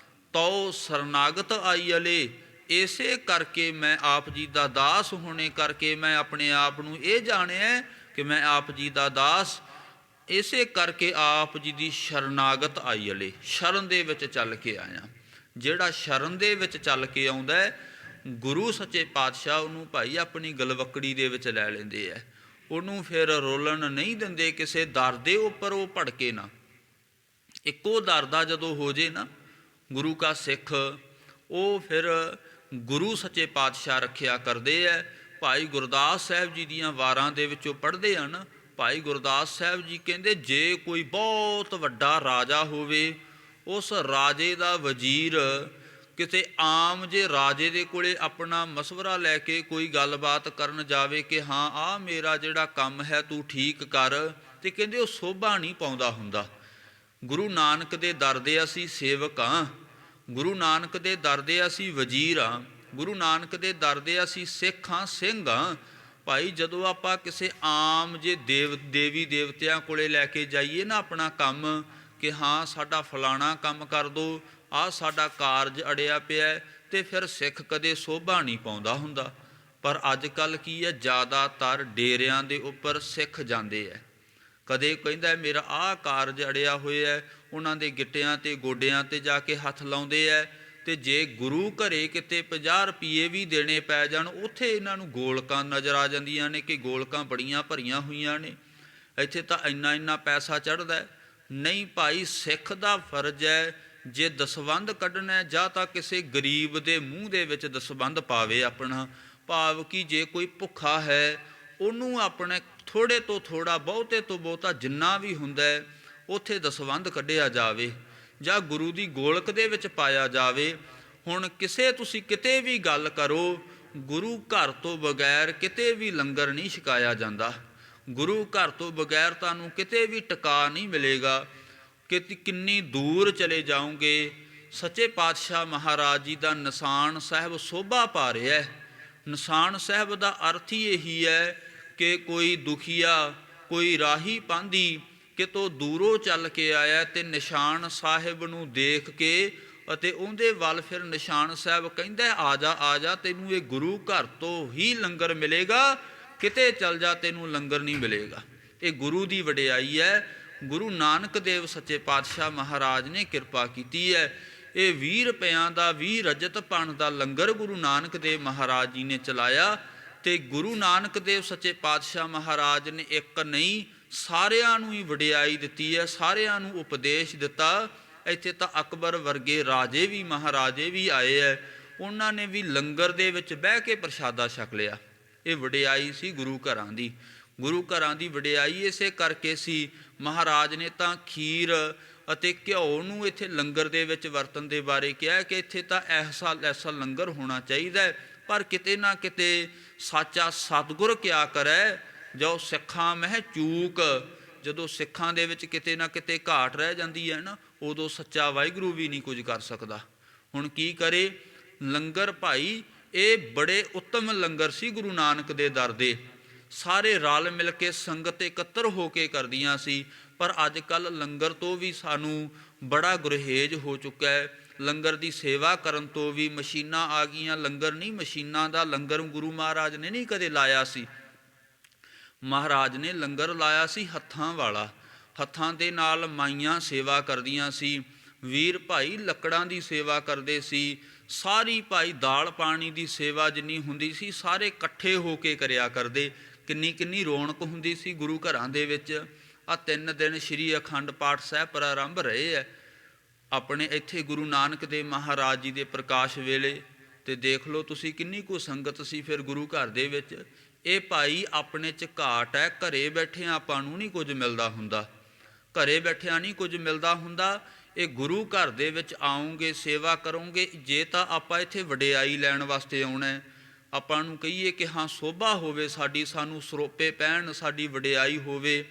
ਤਉ ਸਰਨਾਗਤ ਆਈ ਅਲੇ, ਇਸੇ ਕਰਕੇ ਮੈਂ ਆਪ ਜੀ ਦਾ ਦਾਸ ਹੋਣੇ ਕਰਕੇ ਮੈਂ ਆਪਣੇ ਆਪ ਨੂੰ ਇਹ ਜਾਣਿਆ ਕਿ ਮੈਂ ਆਪ ਜੀ ਦਾ ਦਾਸ। ਇਸੇ ਕਰਕੇ ਆਪ ਜੀ ਦੀ ਸ਼ਰਨਾਗਤ ਆਈ ਅਲੇ, ਸ਼ਰਨ ਦੇ ਵਿੱਚ ਚੱਲ ਕੇ ਆਇਆ। ਜਿਹੜਾ ਸ਼ਰਨ ਦੇ ਵਿੱਚ ਚੱਲ ਕੇ ਆਉਂਦਾ ਗੁਰੂ ਸੱਚੇ ਪਾਤਸ਼ਾਹ ਉਹਨੂੰ ਭਾਈ ਆਪਣੀ ਗਲਵੱਕੜੀ ਦੇ ਵਿੱਚ ਲੈ ਲੈਂਦੇ ਹੈ। ਉਹਨੂੰ ਫਿਰ ਰੋਲਣ ਨਹੀਂ ਦਿੰਦੇ ਕਿਸੇ ਦਰ ਦੇ ਉੱਪਰ ਉਹ ਭੜਕੇ ਨਾ। ਇੱਕੋ ਦਰ ਦਾ ਜਦੋਂ ਹੋ ਜੇ ਨਾ ਗੁਰੂ ਕਾ ਸਿੱਖ, ਉਹ ਫਿਰ ਗੁਰੂ ਸੱਚੇ ਪਾਤਸ਼ਾਹ ਰੱਖਿਆ ਕਰਦੇ ਹੈ। ਭਾਈ ਗੁਰਦਾਸ ਸਾਹਿਬ ਜੀ ਦੀਆਂ ਵਾਰਾਂ ਦੇ ਵਿੱਚੋਂ ਪੜ੍ਹਦੇ ਹਨ। ਭਾਈ ਗੁਰਦਾਸ ਸਾਹਿਬ ਜੀ ਕਹਿੰਦੇ ਜੇ ਕੋਈ ਬਹੁਤ ਵੱਡਾ ਰਾਜਾ ਹੋਵੇ, ਉਸ ਰਾਜੇ ਦਾ ਵਜ਼ੀਰ ਕਿਤੇ ਆਮ ਜੇ ਰਾਜੇ ਦੇ ਕੋਲੇ ਆਪਣਾ ਮਸ਼ਵਰਾ ਲੈ ਕੇ ਕੋਈ ਗੱਲਬਾਤ ਕਰਨ ਜਾਵੇ ਕਿ ਹਾਂ ਆਹ ਮੇਰਾ ਜਿਹੜਾ ਕੰਮ ਹੈ ਤੂੰ ਠੀਕ ਕਰ, ਤੇ ਕਹਿੰਦੇ ਉਹ ਸੋਭਾ ਨਹੀਂ ਪਾਉਂਦਾ ਹੁੰਦਾ। ਗੁਰੂ ਨਾਨਕ ਦੇ ਦਰ ਦੇ ਅਸੀਂ ਸੇਵਕ ਹਾਂ, ਗੁਰੂ ਨਾਨਕ ਦੇ ਦਰ ਦੇ ਅਸੀਂ ਵਜ਼ੀਰ ਹਾਂ, ਗੁਰੂ ਨਾਨਕ ਦੇ ਦਰ ਦੇ ਅਸੀਂ ਸਿੱਖ ਹਾਂ, ਸਿੰਘ ਹਾਂ। ਭਾਈ ਜਦੋਂ ਆਪਾਂ ਕਿਸੇ ਆਮ ਜੇ ਦੇਵੀ ਦੇਵਤਿਆਂ ਕੋਲੇ ਲੈ ਕੇ ਜਾਈਏ ਨਾ ਆਪਣਾ ਕੰਮ, ਕਿ ਹਾਂ ਸਾਡਾ ਫਲਾਣਾ ਕੰਮ ਕਰ ਦਿਓ, ਆਹ ਸਾਡਾ ਕਾਰਜ ਅੜਿਆ ਪਿਆ, ਤੇ ਫਿਰ ਸਿੱਖ ਕਦੇ ਸੋਭਾ ਨਹੀਂ ਪਾਉਂਦਾ ਹੁੰਦਾ। ਪਰ ਅੱਜ ਕੱਲ੍ਹ ਕੀ ਹੈ, ਜ਼ਿਆਦਾਤਰ ਡੇਰਿਆਂ ਦੇ ਉੱਪਰ ਸਿੱਖ ਜਾਂਦੇ ਹੈ। ਕਦੇ ਕਹਿੰਦਾ ਮੇਰਾ ਆਹ ਕਾਰਜ ਅੜਿਆ ਹੋਇਆ, ਉਹਨਾਂ ਦੇ ਗਿੱਟਿਆਂ ਤੇ ਗੋਡਿਆਂ ਤੇ ਜਾ ਕੇ ਹੱਥ ਲਾਉਂਦੇ ਹੈ। ਤੇ ਜੇ ਗੁਰੂ ਘਰੇ ਕਿਤੇ 50 ਰੁਪਏ ਵੀ ਦੇਣੇ ਪੈ ਜਾਣ, ਉੱਥੇ ਇਹਨਾਂ ਨੂੰ ਗੋਲਕਾਂ ਨਜ਼ਰ ਆ ਜਾਂਦੀਆਂ ਨੇ ਕਿ ਗੋਲਕਾਂ ਬੜੀਆਂ ਭਰੀਆਂ ਹੋਈਆਂ ਨੇ, ਇੱਥੇ ਤਾਂ ਇੰਨਾ ਇੰਨਾ ਪੈਸਾ ਚੜ੍ਹਦਾ। ਨਹੀਂ ਭਾਈ, ਸਿੱਖ ਦਾ ਫਰਜ਼ ਹੈ ਜੇ ਦਸਵੰਧ ਕੱਢਣਾ ਜਾਂ ਤਾਂ ਕਿਸੇ ਗਰੀਬ ਦੇ ਮੂੰਹ ਦੇ ਵਿੱਚ ਦਸਵੰਧ ਪਾਵੇ ਆਪਣਾ, ਭਾਵ ਕਿ ਜੇ ਕੋਈ ਭੁੱਖਾ ਹੈ ਉਹਨੂੰ ਆਪਣੇ ਥੋੜ੍ਹੇ ਤੋਂ ਥੋੜ੍ਹਾ, ਬਹੁਤੇ ਤੋਂ ਬਹੁਤਾ ਜਿੰਨਾ ਵੀ ਹੁੰਦਾ ਉੱਥੇ ਦਸਵੰਧ ਕੱਢਿਆ ਜਾਵੇ ਜਾਂ ਗੁਰੂ ਦੀ ਗੋਲਕ ਦੇ ਵਿੱਚ ਪਾਇਆ ਜਾਵੇ। ਹੁਣ ਕਿਸੇ ਤੁਸੀਂ ਕਿਤੇ ਵੀ ਗੱਲ ਕਰੋ, ਗੁਰੂ ਘਰ ਤੋਂ ਬਗੈਰ ਕਿਤੇ ਵੀ ਲੰਗਰ ਨਹੀਂ ਛਕਾਇਆ ਜਾਂਦਾ। ਗੁਰੂ ਘਰ ਤੋਂ ਬਗੈਰ ਤੁਹਾਨੂੰ ਕਿਤੇ ਵੀ ਟਿਕਾ ਨਹੀਂ ਮਿਲੇਗਾ। ਕਿ ਕਿੰਨੀ ਦੂਰ ਚਲੇ ਜਾਓਗੇ, ਸੱਚੇ ਪਾਤਸ਼ਾਹ ਮਹਾਰਾਜ ਜੀ ਦਾ ਨਿਸ਼ਾਨ ਸਾਹਿਬ ਸੋਭਾ ਪਾ ਰਿਹਾ। ਨਿਸ਼ਾਨ ਸਾਹਿਬ ਦਾ ਅਰਥ ਹੀ ਇਹੀ ਹੈ ਕਿ ਕੋਈ ਦੁਖੀਆ, ਕੋਈ ਰਾਹੀ ਪਾਂਧੀ ਕਿਤੋਂ ਦੂਰੋਂ ਚੱਲ ਕੇ ਆਇਆ ਤੇ ਨਿਸ਼ਾਨ ਸਾਹਿਬ ਨੂੰ ਦੇਖ ਕੇ ਅਤੇ ਉਹਦੇ ਵੱਲ ਫਿਰ ਨਿਸ਼ਾਨ ਸਾਹਿਬ ਕਹਿੰਦਾ ਆ ਜਾ ਆ ਜਾ, ਤੈਨੂੰ ਇਹ ਗੁਰੂ ਘਰ ਤੋਂ ਹੀ ਲੰਗਰ ਮਿਲੇਗਾ, ਕਿਤੇ ਚੱਲ ਜਾ ਤੈਨੂੰ ਲੰਗਰ ਨਹੀਂ ਮਿਲੇਗਾ। ਇਹ ਗੁਰੂ ਦੀ ਵਡਿਆਈ ਹੈ। ਗੁਰੂ ਨਾਨਕ ਦੇਵ ਸੱਚੇ ਪਾਤਸ਼ਾਹ ਮਹਾਰਾਜ ਨੇ ਕਿਰਪਾ ਕੀਤੀ ਹੈ। ਇਹ 20 ਰੁਪਇਆਂ ਦਾ 20 ਰਜਤ ਪਣ ਦਾ ਲੰਗਰ ਗੁਰੂ ਨਾਨਕ ਦੇਵ ਮਹਾਰਾਜ ਜੀ ਨੇ ਚਲਾਇਆ। ਤੇ ਗੁਰੂ ਨਾਨਕ ਦੇਵ ਸੱਚੇ ਪਾਤਸ਼ਾਹ ਮਹਾਰਾਜ ਨੇ ਇੱਕ ਨਹੀਂ, ਸਾਰਿਆਂ ਨੂੰ ਹੀ ਵਡਿਆਈ ਦਿੱਤੀ ਹੈ, ਸਾਰਿਆਂ ਨੂੰ ਉਪਦੇਸ਼ ਦਿੱਤਾ। ਇੱਥੇ ਤਾਂ ਅਕਬਰ ਵਰਗੇ ਰਾਜੇ ਵੀ, ਮਹਾਰਾਜੇ ਵੀ ਆਏ ਹੈ, ਉਹਨਾਂ ਨੇ ਵੀ ਲੰਗਰ ਦੇ ਵਿੱਚ ਬਹਿ ਕੇ ਪ੍ਰਸ਼ਾਦਾ ਛਕ ਲਿਆ। ਇਹ ਵਡਿਆਈ ਸੀ ਗੁਰੂ ਘਰਾਂ ਦੀ। ਗੁਰੂ ਘਰਾਂ ਦੀ ਵਡਿਆਈ ਇਸੇ ਕਰਕੇ ਸੀ। ਮਹਾਰਾਜ ਨੇ ਤਾਂ ਖੀਰ ਅਤੇ ਘਿਓ ਨੂੰ ਇੱਥੇ ਲੰਗਰ ਦੇ ਵਿੱਚ ਵਰਤਣ ਦੇ ਬਾਰੇ ਕਿਹਾ ਕਿ ਇੱਥੇ ਤਾਂ ਐਸਾ ਲੰਗਰ ਹੋਣਾ ਚਾਹੀਦਾ। ਪਰ ਕਿਤੇ ਨਾ ਕਿਤੇ ਸਾਚਾ ਸਤਿਗੁਰ ਕਿਆ ਕਰੈ, ਜੋ ਸਿੱਖਾਂ ਮਹਿ ਚੂਕ। ਜਦੋਂ ਸਿੱਖਾਂ ਦੇ ਵਿੱਚ ਕਿਤੇ ਨਾ ਕਿਤੇ ਘਾਟ ਰਹਿ ਜਾਂਦੀ ਹੈ ਨਾ, ਉਦੋਂ ਸੱਚਾ ਵਾਹਿਗੁਰੂ ਵੀ ਨਹੀਂ ਕੁਝ ਕਰ ਸਕਦਾ। ਹੁਣ ਕੀ ਕਰੇ? ਲੰਗਰ ਭਾਈ ਇਹ ਬੜੇ ਉੱਤਮ ਲੰਗਰ ਸੀ ਗੁਰੂ ਨਾਨਕ ਦੇ ਦਰ ਦੇ। ਸਾਰੇ ਰਲ ਮਿਲ ਕੇ ਸੰਗਤ ਇਕੱਤਰ ਹੋ ਕੇ ਕਰਦੀਆਂ ਸੀ। ਪਰ ਅੱਜ ਕੱਲ੍ਹ ਲੰਗਰ ਤੋਂ ਵੀ ਸਾਨੂੰ ਬੜਾ ਗੁਰਹੇਜ ਹੋ ਚੁੱਕਾ ਹੈ। ਲੰਗਰ ਦੀ ਸੇਵਾ ਕਰਨ ਤੋਂ ਵੀ ਮਸ਼ੀਨਾਂ ਆ ਗਈਆਂ। ਲੰਗਰ ਨਹੀਂ, ਮਸ਼ੀਨਾਂ ਦਾ ਲੰਗਰ ਗੁਰੂ ਮਹਾਰਾਜ ਨੇ ਨਹੀਂ ਕਦੇ ਲਾਇਆ ਸੀ। ਮਹਾਰਾਜ ਨੇ ਲੰਗਰ ਲਾਇਆ ਸੀ ਹੱਥਾਂ ਵਾਲਾ। ਹੱਥਾਂ ਦੇ ਨਾਲ ਮਾਈਆਂ ਸੇਵਾ ਕਰਦੀਆਂ ਸੀ, ਵੀਰ ਭਾਈ ਲੱਕੜਾਂ ਦੀ ਸੇਵਾ ਕਰਦੇ ਸੀ। ਸਾਰੀ ਭਾਈ ਦਾਲ ਪਾਣੀ ਦੀ ਸੇਵਾ ਜਿੰਨੀ ਹੁੰਦੀ ਸੀ ਸਾਰੇ ਇਕੱਠੇ ਹੋ ਕੇ ਕਰਿਆ ਕਰਦੇ। ਕਿੰਨੀ ਕਿੰਨੀ ਰੌਣਕ ਹੁੰਦੀ ਸੀ ਗੁਰੂ ਘਰਾਂ ਦੇ ਵਿੱਚ। ਆਹ 3 ਦਿਨ ਸ਼੍ਰੀ ਅਖੰਡ ਪਾਠ ਸਾਹਿਬ ਪ੍ਰਾਰੰਭ ਰਹੇ ਹੈ ਆਪਣੇ ਇੱਥੇ ਗੁਰੂ ਨਾਨਕ ਦੇਵ ਮਹਾਰਾਜ ਜੀ ਦੇ ਪ੍ਰਕਾਸ਼ ਵੇਲੇ। ਤੇ ਦੇਖ ਲਓ ਤੁਸੀਂ ਕਿੰਨੀ ਕੁ ਸੰਗਤ ਸੀ ਫਿਰ ਗੁਰੂ ਘਰ ਦੇ ਵਿੱਚ। ਇਹ ਭਾਈ ਆਪਣੇ 'ਚ ਘਾਟ ਹੈ। ਘਰੇ ਬੈਠਿਆਂ ਆਪਾਂ ਨੂੰ ਨਹੀਂ ਕੁਝ ਮਿਲਦਾ ਹੁੰਦਾ, ਘਰੇ ਬੈਠਿਆਂ ਨਹੀਂ ਕੁਝ ਮਿਲਦਾ ਹੁੰਦਾ। ਇਹ ਗੁਰੂ ਘਰ ਦੇ ਵਿੱਚ ਆਉਂਗੇ, ਸੇਵਾ ਕਰੋਗੇ। ਜੇ ਤਾਂ ਆਪਾਂ ਇੱਥੇ ਵਡਿਆਈ ਲੈਣ ਵਾਸਤੇ ਆਉਣਾ, ਆਪਾਂ ਨੂੰ ਕਹੀਏ ਕਿ ਹਾਂ ਸੋਭਾ ਹੋਵੇ ਸਾਡੀ, ਸਾਨੂੰ ਸਰੋਪੇ ਪੈਣ, ਸਾਡੀ ਵਡਿਆਈ ਹੋਵੇ,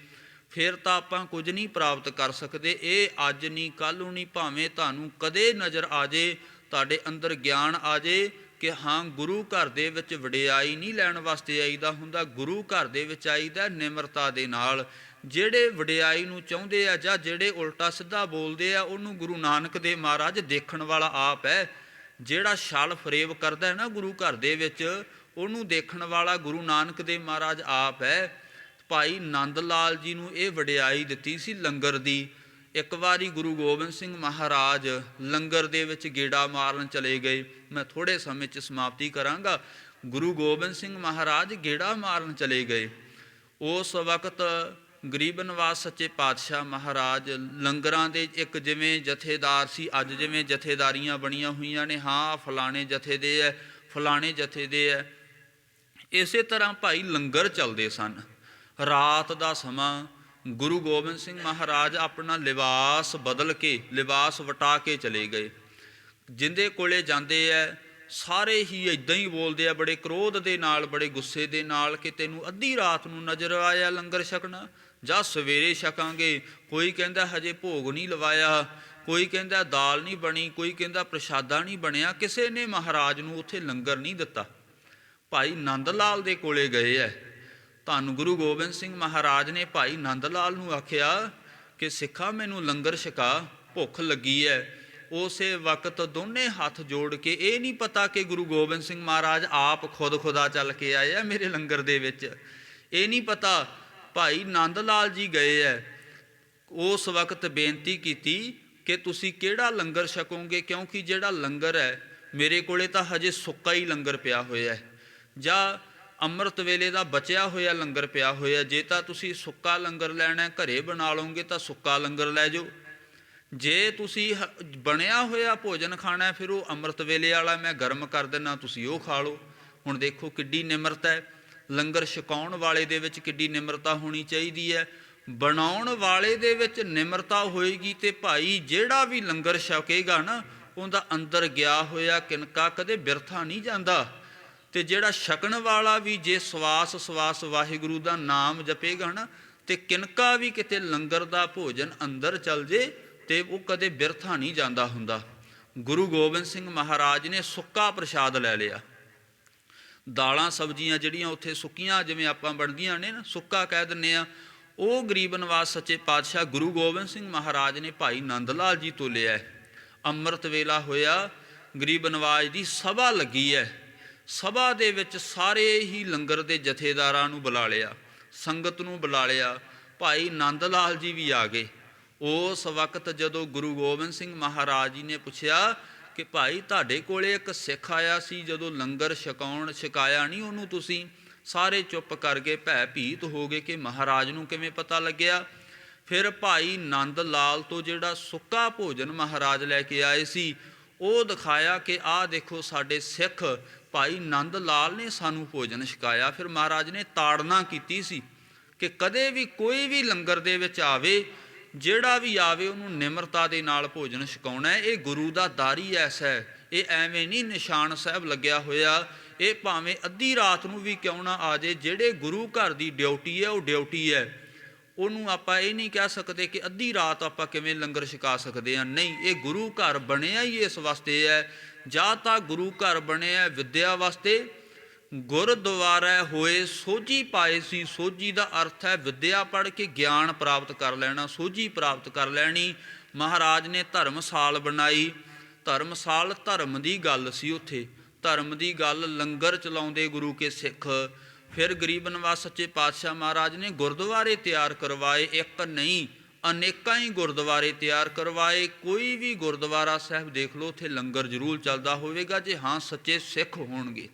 ਫਿਰ ਤਾਂ ਆਪਾਂ ਕੁਝ ਨਹੀਂ ਪ੍ਰਾਪਤ ਕਰ ਸਕਦੇ। ਇਹ ਅੱਜ ਨਹੀਂ ਕੱਲ੍ਹ ਨੂੰ ਨਹੀਂ, ਭਾਵੇਂ ਤੁਹਾਨੂੰ ਕਦੇ ਨਜ਼ਰ ਆ ਜੇ, ਤੁਹਾਡੇ ਅੰਦਰ ਗਿਆਨ ਆ ਜੇ ਕਿ ਹਾਂ ਗੁਰੂ ਘਰ ਦੇ ਵਿੱਚ ਵਡਿਆਈ ਨਹੀਂ ਲੈਣ ਵਾਸਤੇ ਆਈਦਾ ਹੁੰਦਾ। ਗੁਰੂ ਘਰ ਦੇ ਵਿੱਚ ਆਈਦਾ ਨਿਮਰਤਾ ਦੇ ਨਾਲ। ਜਿਹੜੇ ਵਡਿਆਈ ਨੂੰ ਚਾਹੁੰਦੇ ਆ ਜਾਂ ਜਿਹੜੇ ਉਲਟਾ ਸਿੱਧਾ ਬੋਲਦੇ ਆ, ਉਹਨੂੰ ਗੁਰੂ ਨਾਨਕ ਦੇਵ ਮਹਾਰਾਜ ਦੇਖਣ ਵਾਲਾ ਆਪ ਹੈ। ਜਿਹੜਾ ਛਲ ਫਰੇਬ ਕਰਦਾ ਹੈ ਨਾ ਗੁਰੂ ਘਰ ਦੇ ਵਿੱਚ, ਉਹਨੂੰ ਦੇਖਣ ਵਾਲਾ ਗੁਰੂ ਨਾਨਕ ਦੇਵ ਮਹਾਰਾਜ ਆਪ ਹੈ। ਭਾਈ ਨੰਦ ਲਾਲ ਜੀ ਨੂੰ ਇਹ ਵਡਿਆਈ ਦਿੱਤੀ ਸੀ ਲੰਗਰ ਦੀ। ਇੱਕ ਵਾਰੀ ਗੁਰੂ ਗੋਬਿੰਦ ਸਿੰਘ ਮਹਾਰਾਜ ਲੰਗਰ ਦੇ ਵਿੱਚ ਗੇੜਾ ਮਾਰਨ ਚਲੇ ਗਏ। ਮੈਂ ਥੋੜ੍ਹੇ ਸਮੇਂ 'ਚ ਸਮਾਪਤੀ ਕਰਾਂਗਾ। ਗੁਰੂ ਗੋਬਿੰਦ ਸਿੰਘ ਮਹਾਰਾਜ ਗੇੜਾ ਮਾਰਨ ਚਲੇ ਗਏ। ਉਸ ਵਕਤ ਗਰੀਬ ਨਿਵਾਸ ਸੱਚੇ ਪਾਤਸ਼ਾਹ ਮਹਾਰਾਜ ਲੰਗਰਾਂ ਦੇ ਇੱਕ ਜਿਵੇਂ ਜਥੇਦਾਰ ਸੀ, ਅੱਜ ਜਿਵੇਂ ਜਥੇਦਾਰੀਆਂ ਬਣੀਆਂ ਹੋਈਆਂ ਨੇ, ਹਾਂ ਫਲਾਣੇ ਜਥੇ ਦੇ ਹੈ, ਫਲਾਣੇ ਜਥੇ ਦੇ ਹੈ, ਇਸੇ ਤਰ੍ਹਾਂ ਭਾਈ ਲੰਗਰ ਚੱਲਦੇ ਸਨ। ਰਾਤ ਦਾ ਸਮਾਂ ਗੁਰੂ ਗੋਬਿੰਦ ਸਿੰਘ ਮਹਾਰਾਜ ਆਪਣਾ ਲਿਬਾਸ ਬਦਲ ਕੇ, ਲਿਬਾਸ ਵਟਾ ਕੇ ਚਲੇ ਗਏ। ਜਿੰਦੇ ਕੋਲੇ ਜਾਂਦੇ ਹੈ ਸਾਰੇ ਹੀ ਇੱਦਾਂ ਹੀ ਬੋਲਦੇ ਆ, ਬੜੇ ਕ੍ਰੋਧ ਦੇ ਨਾਲ, ਬੜੇ ਗੁੱਸੇ ਦੇ ਨਾਲ ਕਿ ਤੈਨੂੰ ਅੱਧੀ ਰਾਤ ਨੂੰ ਨਜ਼ਰ ਆਇਆ ਲੰਗਰ ਛਕਣਾ, ਜਾਂ ਸਵੇਰੇ ਛਕਾਂਗੇ। ਕੋਈ ਕਹਿੰਦਾ ਹਜੇ ਭੋਗ ਨਹੀਂ ਲਵਾਇਆ, ਕੋਈ ਕਹਿੰਦਾ ਦਾਲ ਨਹੀਂ ਬਣੀ, ਕੋਈ ਕਹਿੰਦਾ ਪ੍ਰਸ਼ਾਦਾ ਨਹੀਂ ਬਣਿਆ। ਕਿਸੇ ਨੇ ਮਹਾਰਾਜ ਨੂੰ ਉੱਥੇ ਲੰਗਰ ਨਹੀਂ ਦਿੱਤਾ। ਭਾਈ ਨੰਦ ਲਾਲ ਦੇ ਕੋਲੇ ਗਏ ਹੈ। ਧੰਨ ਗੁਰੂ ਗੋਬਿੰਦ ਸਿੰਘ ਮਹਾਰਾਜ ਨੇ ਭਾਈ ਨੰਦ ਲਾਲ ਨੂੰ ਆਖਿਆ ਕਿ ਸਿੱਖਾ ਮੈਨੂੰ ਲੰਗਰ ਛਕਾ, ਭੁੱਖ ਲੱਗੀ ਹੈ। ਉਸੇ ਵਕਤ ਦੋਨੇ ਹੱਥ ਜੋੜ ਕੇ, ਇਹ ਨਹੀਂ ਪਤਾ ਕਿ ਗੁਰੂ ਗੋਬਿੰਦ ਸਿੰਘ ਮਹਾਰਾਜ ਆਪ ਖੁਦ ਖੁਦਾ ਚੱਲ ਕੇ ਆਏ ਆ ਮੇਰੇ ਲੰਗਰ ਦੇ ਵਿੱਚ, ਇਹ ਨਹੀਂ ਪਤਾ। ਭਾਈ ਨੰਦ ਲਾਲ ਜੀ ਗਏ ਹੈ, ਉਸ ਵਕਤ ਬੇਨਤੀ ਕੀਤੀ ਕਿ ਤੁਸੀਂ ਕਿਹੜਾ ਲੰਗਰ ਛਕੋਗੇ, ਕਿਉਂਕਿ ਜਿਹੜਾ ਲੰਗਰ ਹੈ ਮੇਰੇ ਕੋਲੇ ਤਾਂ ਹਜੇ ਸੁੱਕਾ ਹੀ ਲੰਗਰ ਪਿਆ ਹੋਇਆ ਹੈ, ਜਾਂ ਅੰਮ੍ਰਿਤ ਵੇਲੇ ਦਾ ਬਚਿਆ ਹੋਇਆ ਲੰਗਰ ਪਿਆ ਹੋਇਆ। ਜੇ ਤਾਂ ਤੁਸੀਂ ਸੁੱਕਾ ਲੰਗਰ ਲੈਣਾ, ਘਰੇ ਬਣਾ ਲਓਗੇ ਤਾਂ ਸੁੱਕਾ ਲੰਗਰ ਲੈ ਜਾਓ। ਜੇ ਤੁਸੀਂ ਬਣਿਆ ਹੋਇਆ ਭੋਜਨ ਖਾਣਾ, ਫਿਰ ਉਹ ਅੰਮ੍ਰਿਤ ਵੇਲੇ ਵਾਲਾ ਮੈਂ ਗਰਮ ਕਰ ਦਿੰਦਾ, ਤੁਸੀਂ ਉਹ ਖਾ ਲਓ। ਹੁਣ ਦੇਖੋ ਕਿੱਡੀ ਨਿਮਰਤਾ ਹੈ, ਲੰਗਰ ਛਕਾਉਣ ਵਾਲੇ ਦੇ ਵਿੱਚ ਕਿੱਡੀ ਨਿਮਰਤਾ ਹੋਣੀ ਚਾਹੀਦੀ ਹੈ। ਬਣਾਉਣ ਵਾਲੇ ਦੇ ਵਿੱਚ ਨਿਮਰਤਾ ਹੋਏਗੀ ਤੇ ਭਾਈ ਜਿਹੜਾ ਵੀ ਲੰਗਰ ਛਕੇਗਾ ਨਾ, ਉਹਦਾ ਅੰਦਰ ਗਿਆ ਹੋਇਆ ਕਿਨਕਾ ਕਦੇ ਬਿਰਥਾ ਨਹੀਂ ਜਾਂਦਾ। ਤੇ ਜਿਹੜਾ ਛਕਣ ਵਾਲਾ ਵੀ ਜੇ ਸਵਾਸ ਸਵਾਸ ਵਾਹਿਗੁਰੂ ਦਾ ਨਾਮ ਜਪੇਗਾ ਨਾ, ਤੇ ਕਿਨਕਾ ਵੀ ਕਿਤੇ ਲੰਗਰ ਦਾ ਭੋਜਨ ਅੰਦਰ ਚਲ ਜੇ ਤੇ ਉਹ ਕਦੇ ਬਿਰਥਾ ਨਹੀਂ ਜਾਂਦਾ ਹੁੰਦਾ। ਗੁਰੂ ਗੋਬਿੰਦ ਸਿੰਘ ਮਹਾਰਾਜ ਨੇ ਸੁੱਕਾ ਪ੍ਰਸ਼ਾਦ ਲੈ ਲਿਆ। ਦਾਲਾਂ ਸਬਜ਼ੀਆਂ ਜਿਹੜੀਆਂ ਉੱਥੇ ਸੁੱਕੀਆਂ ਜਿਵੇਂ ਆਪਾਂ ਬਣਦੀਆਂ ਨੇ ਨਾ, ਸੁੱਕਾ ਕਹਿ ਦਿੰਦੇ ਆ, ਉਹ ਗਰੀਬ ਨਿਵਾਸ ਸੱਚੇ ਪਾਤਸ਼ਾਹ ਗੁਰੂ ਗੋਬਿੰਦ ਸਿੰਘ ਮਹਾਰਾਜ ਨੇ ਭਾਈ ਨੰਦ ਲਾਲ ਜੀ ਤੋਂ ਲਿਆ। ਅੰਮ੍ਰਿਤ ਵੇਲਾ ਹੋਇਆ, ਗਰੀਬ ਨਿਵਾਜ ਦੀ ਸਭਾ ਲੱਗੀ ਹੈ। ਸਭਾ ਦੇ ਵਿੱਚ ਸਾਰੇ ਹੀ ਲੰਗਰ ਦੇ ਜਥੇਦਾਰਾਂ ਨੂੰ ਬੁਲਾ ਲਿਆ, ਸੰਗਤ ਨੂੰ ਬੁਲਾ ਲਿਆ। ਭਾਈ ਨੰਦ ਲਾਲ ਜੀ ਵੀ ਆ ਗਏ। ਉਸ ਵਕਤ ਜਦੋਂ ਗੁਰੂ ਗੋਬਿੰਦ ਸਿੰਘ ਮਹਾਰਾਜ ਜੀ ਨੇ ਪੁੱਛਿਆ ਕਿ ਭਾਈ ਤੁਹਾਡੇ ਕੋਲੇ ਇੱਕ ਸਿੱਖ ਆਇਆ ਸੀ, ਜਦੋਂ ਲੰਗਰ ਛਕਾਇਆ ਨਹੀਂ ਉਹਨੂੰ ਤੁਸੀਂ, ਸਾਰੇ ਚੁੱਪ ਕਰ ਗਏ, ਭੈ ਭੀਤ ਹੋ ਗਏ ਕਿ ਮਹਾਰਾਜ ਨੂੰ ਕਿਵੇਂ ਪਤਾ ਲੱਗਿਆ। ਫਿਰ ਭਾਈ ਨੰਦ ਲਾਲ ਤੋਂ ਜਿਹੜਾ ਸੁੱਕਾ ਭੋਜਨ ਮਹਾਰਾਜ ਲੈ ਕੇ ਆਏ ਸੀ, ਉਹ ਦਿਖਾਇਆ ਕਿ ਆਹ ਦੇਖੋ ਸਾਡੇ ਸਿੱਖ ਭਾਈ ਨੰਦ ਲਾਲ ਨੇ ਸਾਨੂੰ ਭੋਜਨ ਛਕਾਇਆ। ਫਿਰ ਮਹਾਰਾਜ ਨੇ ਤਾੜਨਾ ਕੀਤੀ ਸੀ ਕਿ ਕਦੇ ਵੀ ਕੋਈ ਵੀ ਲੰਗਰ ਦੇ ਵਿੱਚ ਆਵੇ, ਜਿਹੜਾ ਵੀ ਆਵੇ ਉਹਨੂੰ ਨਿਮਰਤਾ ਦੇ ਨਾਲ ਭੋਜਨ ਛਕਾਉਣਾ ਹੈ। ਇਹ ਗੁਰੂ ਦਾ ਦਾਰੀ ਐਸਾ ਹੈ, ਇਹ ਐਵੇਂ ਨਹੀਂ ਨਿਸ਼ਾਨ ਸਾਹਿਬ ਲੱਗਿਆ ਹੋਇਆ। ਇਹ ਭਾਵੇਂ ਅੱਧੀ ਰਾਤ ਨੂੰ ਵੀ ਕਿਉਂ ਨਾ ਆ ਜੇ, ਜਿਹੜੇ ਗੁਰੂ ਘਰ ਦੀ ਡਿਊਟੀ ਹੈ ਉਹ ਡਿਊਟੀ ਹੈ। ਉਹਨੂੰ ਆਪਾਂ ਇਹ ਨਹੀਂ ਕਹਿ ਸਕਦੇ ਕਿ ਅੱਧੀ ਰਾਤ ਆਪਾਂ ਕਿਵੇਂ ਲੰਗਰ ਛਕਾ ਸਕਦੇ ਹਾਂ, ਨਹੀਂ। ਇਹ ਗੁਰੂ ਘਰ ਬਣਿਆ ਹੀ ਇਸ ਵਾਸਤੇ ਹੈ। ਜਾਂ ਤਾਂ ਗੁਰੂ ਘਰ ਬਣਿਆ ਵਿਦਿਆ ਵਾਸਤੇ, ਗੁਰਦੁਆਰਾ ਹੋਏ ਸੋਝੀ ਪਾਏ ਸੀ। ਸੋਝੀ ਦਾ ਅਰਥ ਹੈ ਵਿਦਿਆ ਪੜ੍ਹ ਕੇ ਗਿਆਨ ਪ੍ਰਾਪਤ ਕਰ ਲੈਣਾ, ਸੋਝੀ ਪ੍ਰਾਪਤ ਕਰ ਲੈਣੀ। ਮਹਾਰਾਜ ਨੇ ਧਰਮਸਾਲ ਬਣਾਈ। ਧਰਮਸਾਲ ਧਰਮ ਦੀ ਗੱਲ ਸੀ, ਉੱਥੇ ਧਰਮ ਦੀ ਗੱਲ, ਲੰਗਰ ਚਲਾਉਂਦੇ ਗੁਰੂ ਕੇ ਸਿੱਖ। ਫਿਰ ਗਰੀਬ ਨਿਵਾਸ ਸੱਚੇ ਪਾਤਸ਼ਾਹ ਮਹਾਰਾਜ ਨੇ ਗੁਰਦੁਆਰੇ ਤਿਆਰ ਕਰਵਾਏ, ਇੱਕ ਨਹੀਂ ਅਨੇਕਾਂ ਹੀ ਗੁਰਦੁਆਰੇ ਤਿਆਰ ਕਰਵਾਏ। ਕੋਈ ਵੀ ਗੁਰਦੁਆਰਾ ਸਾਹਿਬ ਦੇਖ ਲਓ, ਉੱਥੇ ਲੰਗਰ ਜ਼ਰੂਰ ਚੱਲਦਾ ਹੋਵੇਗਾ, ਜੇ ਹਾਂ ਸੱਚੇ ਸਿੱਖ ਹੋਣਗੇ।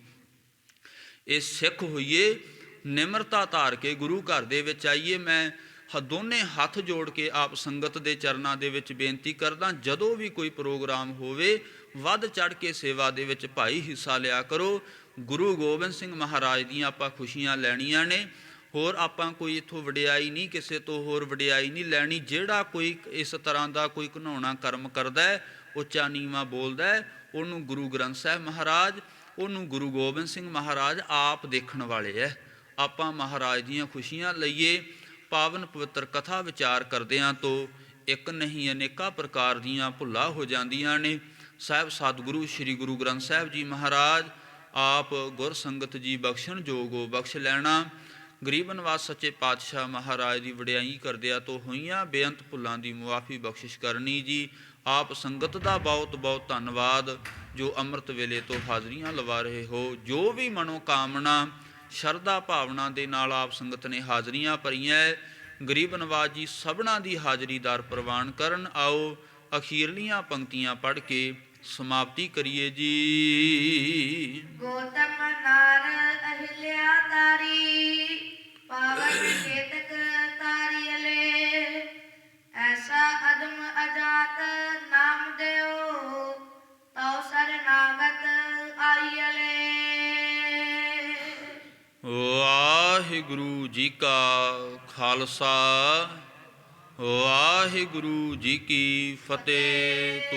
ਇਹ ਸਿੱਖ ਹੋਈਏ, ਨਿਮਰਤਾ ਧਾਰ ਕੇ ਗੁਰੂ ਘਰ ਦੇ ਵਿੱਚ ਆਈਏ। ਮੈਂ ਦੋਨੇ ਹੱਥ ਜੋੜ ਕੇ ਆਪ ਸੰਗਤ ਦੇ ਚਰਨਾਂ ਦੇ ਵਿੱਚ ਬੇਨਤੀ ਕਰਦਾ, ਜਦੋਂ ਵੀ ਕੋਈ ਪ੍ਰੋਗਰਾਮ ਹੋਵੇ ਵੱਧ ਚੜ੍ਹ ਕੇ ਸੇਵਾ ਦੇ ਵਿੱਚ ਭਾਈ ਹਿੱਸਾ ਲਿਆ ਕਰੋ। ਗੁਰੂ ਗੋਬਿੰਦ ਸਿੰਘ ਮਹਾਰਾਜ ਦੀਆਂ ਆਪਾਂ ਖੁਸ਼ੀਆਂ ਲੈਣੀਆਂ ਨੇ। ਹੋਰ ਆਪਾਂ ਕੋਈ ਇੱਥੋਂ ਵਡਿਆਈ ਨਹੀਂ, ਕਿਸੇ ਤੋਂ ਹੋਰ ਵਡਿਆਈ ਨਹੀਂ ਲੈਣੀ। ਜਿਹੜਾ ਕੋਈ ਇਸ ਤਰ੍ਹਾਂ ਦਾ ਕੋਈ ਘਿਨਾਉਣਾ ਕਰਮ ਕਰਦਾ ਹੈ, ਉੱਚਾ ਨੀਵਾਂ ਬੋਲਦਾ ਹੈ, ਉਹਨੂੰ ਗੁਰੂ ਗ੍ਰੰਥ ਸਾਹਿਬ ਮਹਾਰਾਜ, ਉਹਨੂੰ ਗੁਰੂ ਗੋਬਿੰਦ ਸਿੰਘ ਮਹਾਰਾਜ ਆਪ ਦੇਖਣ ਵਾਲੇ ਹੈ। ਆਪਾਂ ਮਹਾਰਾਜ ਦੀਆਂ ਖੁਸ਼ੀਆਂ ਲਈਏ। ਪਾਵਨ ਪਵਿੱਤਰ ਕਥਾ ਵਿਚਾਰ ਕਰਦਿਆਂ ਤੋਂ ਇੱਕ ਨਹੀਂ ਅਨੇਕਾਂ ਪ੍ਰਕਾਰ ਦੀਆਂ ਭੁੱਲਾਂ ਹੋ ਜਾਂਦੀਆਂ ਨੇ। ਸਾਹਿਬ ਸਤਿਗੁਰੂ ਸ੍ਰੀ ਗੁਰੂ ਗ੍ਰੰਥ ਸਾਹਿਬ ਜੀ ਮਹਾਰਾਜ ਆਪ ਗੁਰ ਸੰਗਤ ਜੀ ਬਖਸ਼ਣ ਜੋਗੋ ਬਖਸ਼ ਲੈਣਾ। ਗਰੀਬ ਨਿਵਾਸ ਸੱਚੇ ਪਾਤਸ਼ਾਹ ਮਹਾਰਾਜ ਦੀ ਵਡਿਆਈ ਕਰਦਿਆਂ ਤੋਂ ਹੋਈਆਂ ਬੇਅੰਤ ਭੁੱਲਾਂ ਦੀ ਮੁਆਫੀ ਬਖਸ਼ਿਸ਼ ਕਰਨੀ ਜੀ। ਆਪ ਸੰਗਤ ਦਾ ਬਹੁਤ ਬਹੁਤ ਧੰਨਵਾਦ ਜੋ ਅੰਮ੍ਰਿਤ ਵੇਲੇ ਤੋਂ ਹਾਜ਼ਰੀਆਂ ਲਵਾ ਰਹੇ ਹੋ। ਜੋ ਵੀ ਮਨੋ ਕਾਮਨਾ ਸ਼ਰਧਾ ਭਾਵਨਾ ਦੇ ਨਾਲ ਆਪ ਸੰਗਤ ਨੇ ਹਾਜ਼ਰੀਆਂ ਭਰੀਆਂ। ਗਰੀਬ ਨਿਵਾਸ ਜੀ ਸਭਨਾਂ ਦੀ ਹਾਜ਼ਰੀਦਾਰ ਪ੍ਰਵਾਨ ਕਰਨ। ਆਓ ਅਖੀਰਲੀਆਂ ਪੰਕਤੀਆਂ ਪੜ੍ਹ ਕੇ ਸਮਾਪਤੀ ਕਰੀਏ ਜੀ। ਗੋਤਮ ਨਾਰ ਅਹਿਲਿਆ ਤਾਰੀ, ਪਾਵਨ ਚੇਤਕ ਤਾਰੀਅਲੇ, ਐਸਾ ਅਦਮ ਅਜਾਤ ਨਾਮ ਦਿਓ, ਤਉ ਸਰਨਾਗਤ ਆਈਅਲੇ। ਵਾਹਿਗੁਰੂ ਜੀ ਕਾ ਖਾਲਸਾ, ਵਾਹਿਗੁਰੂ ਜੀ ਕੀ ਫਤਿਹ।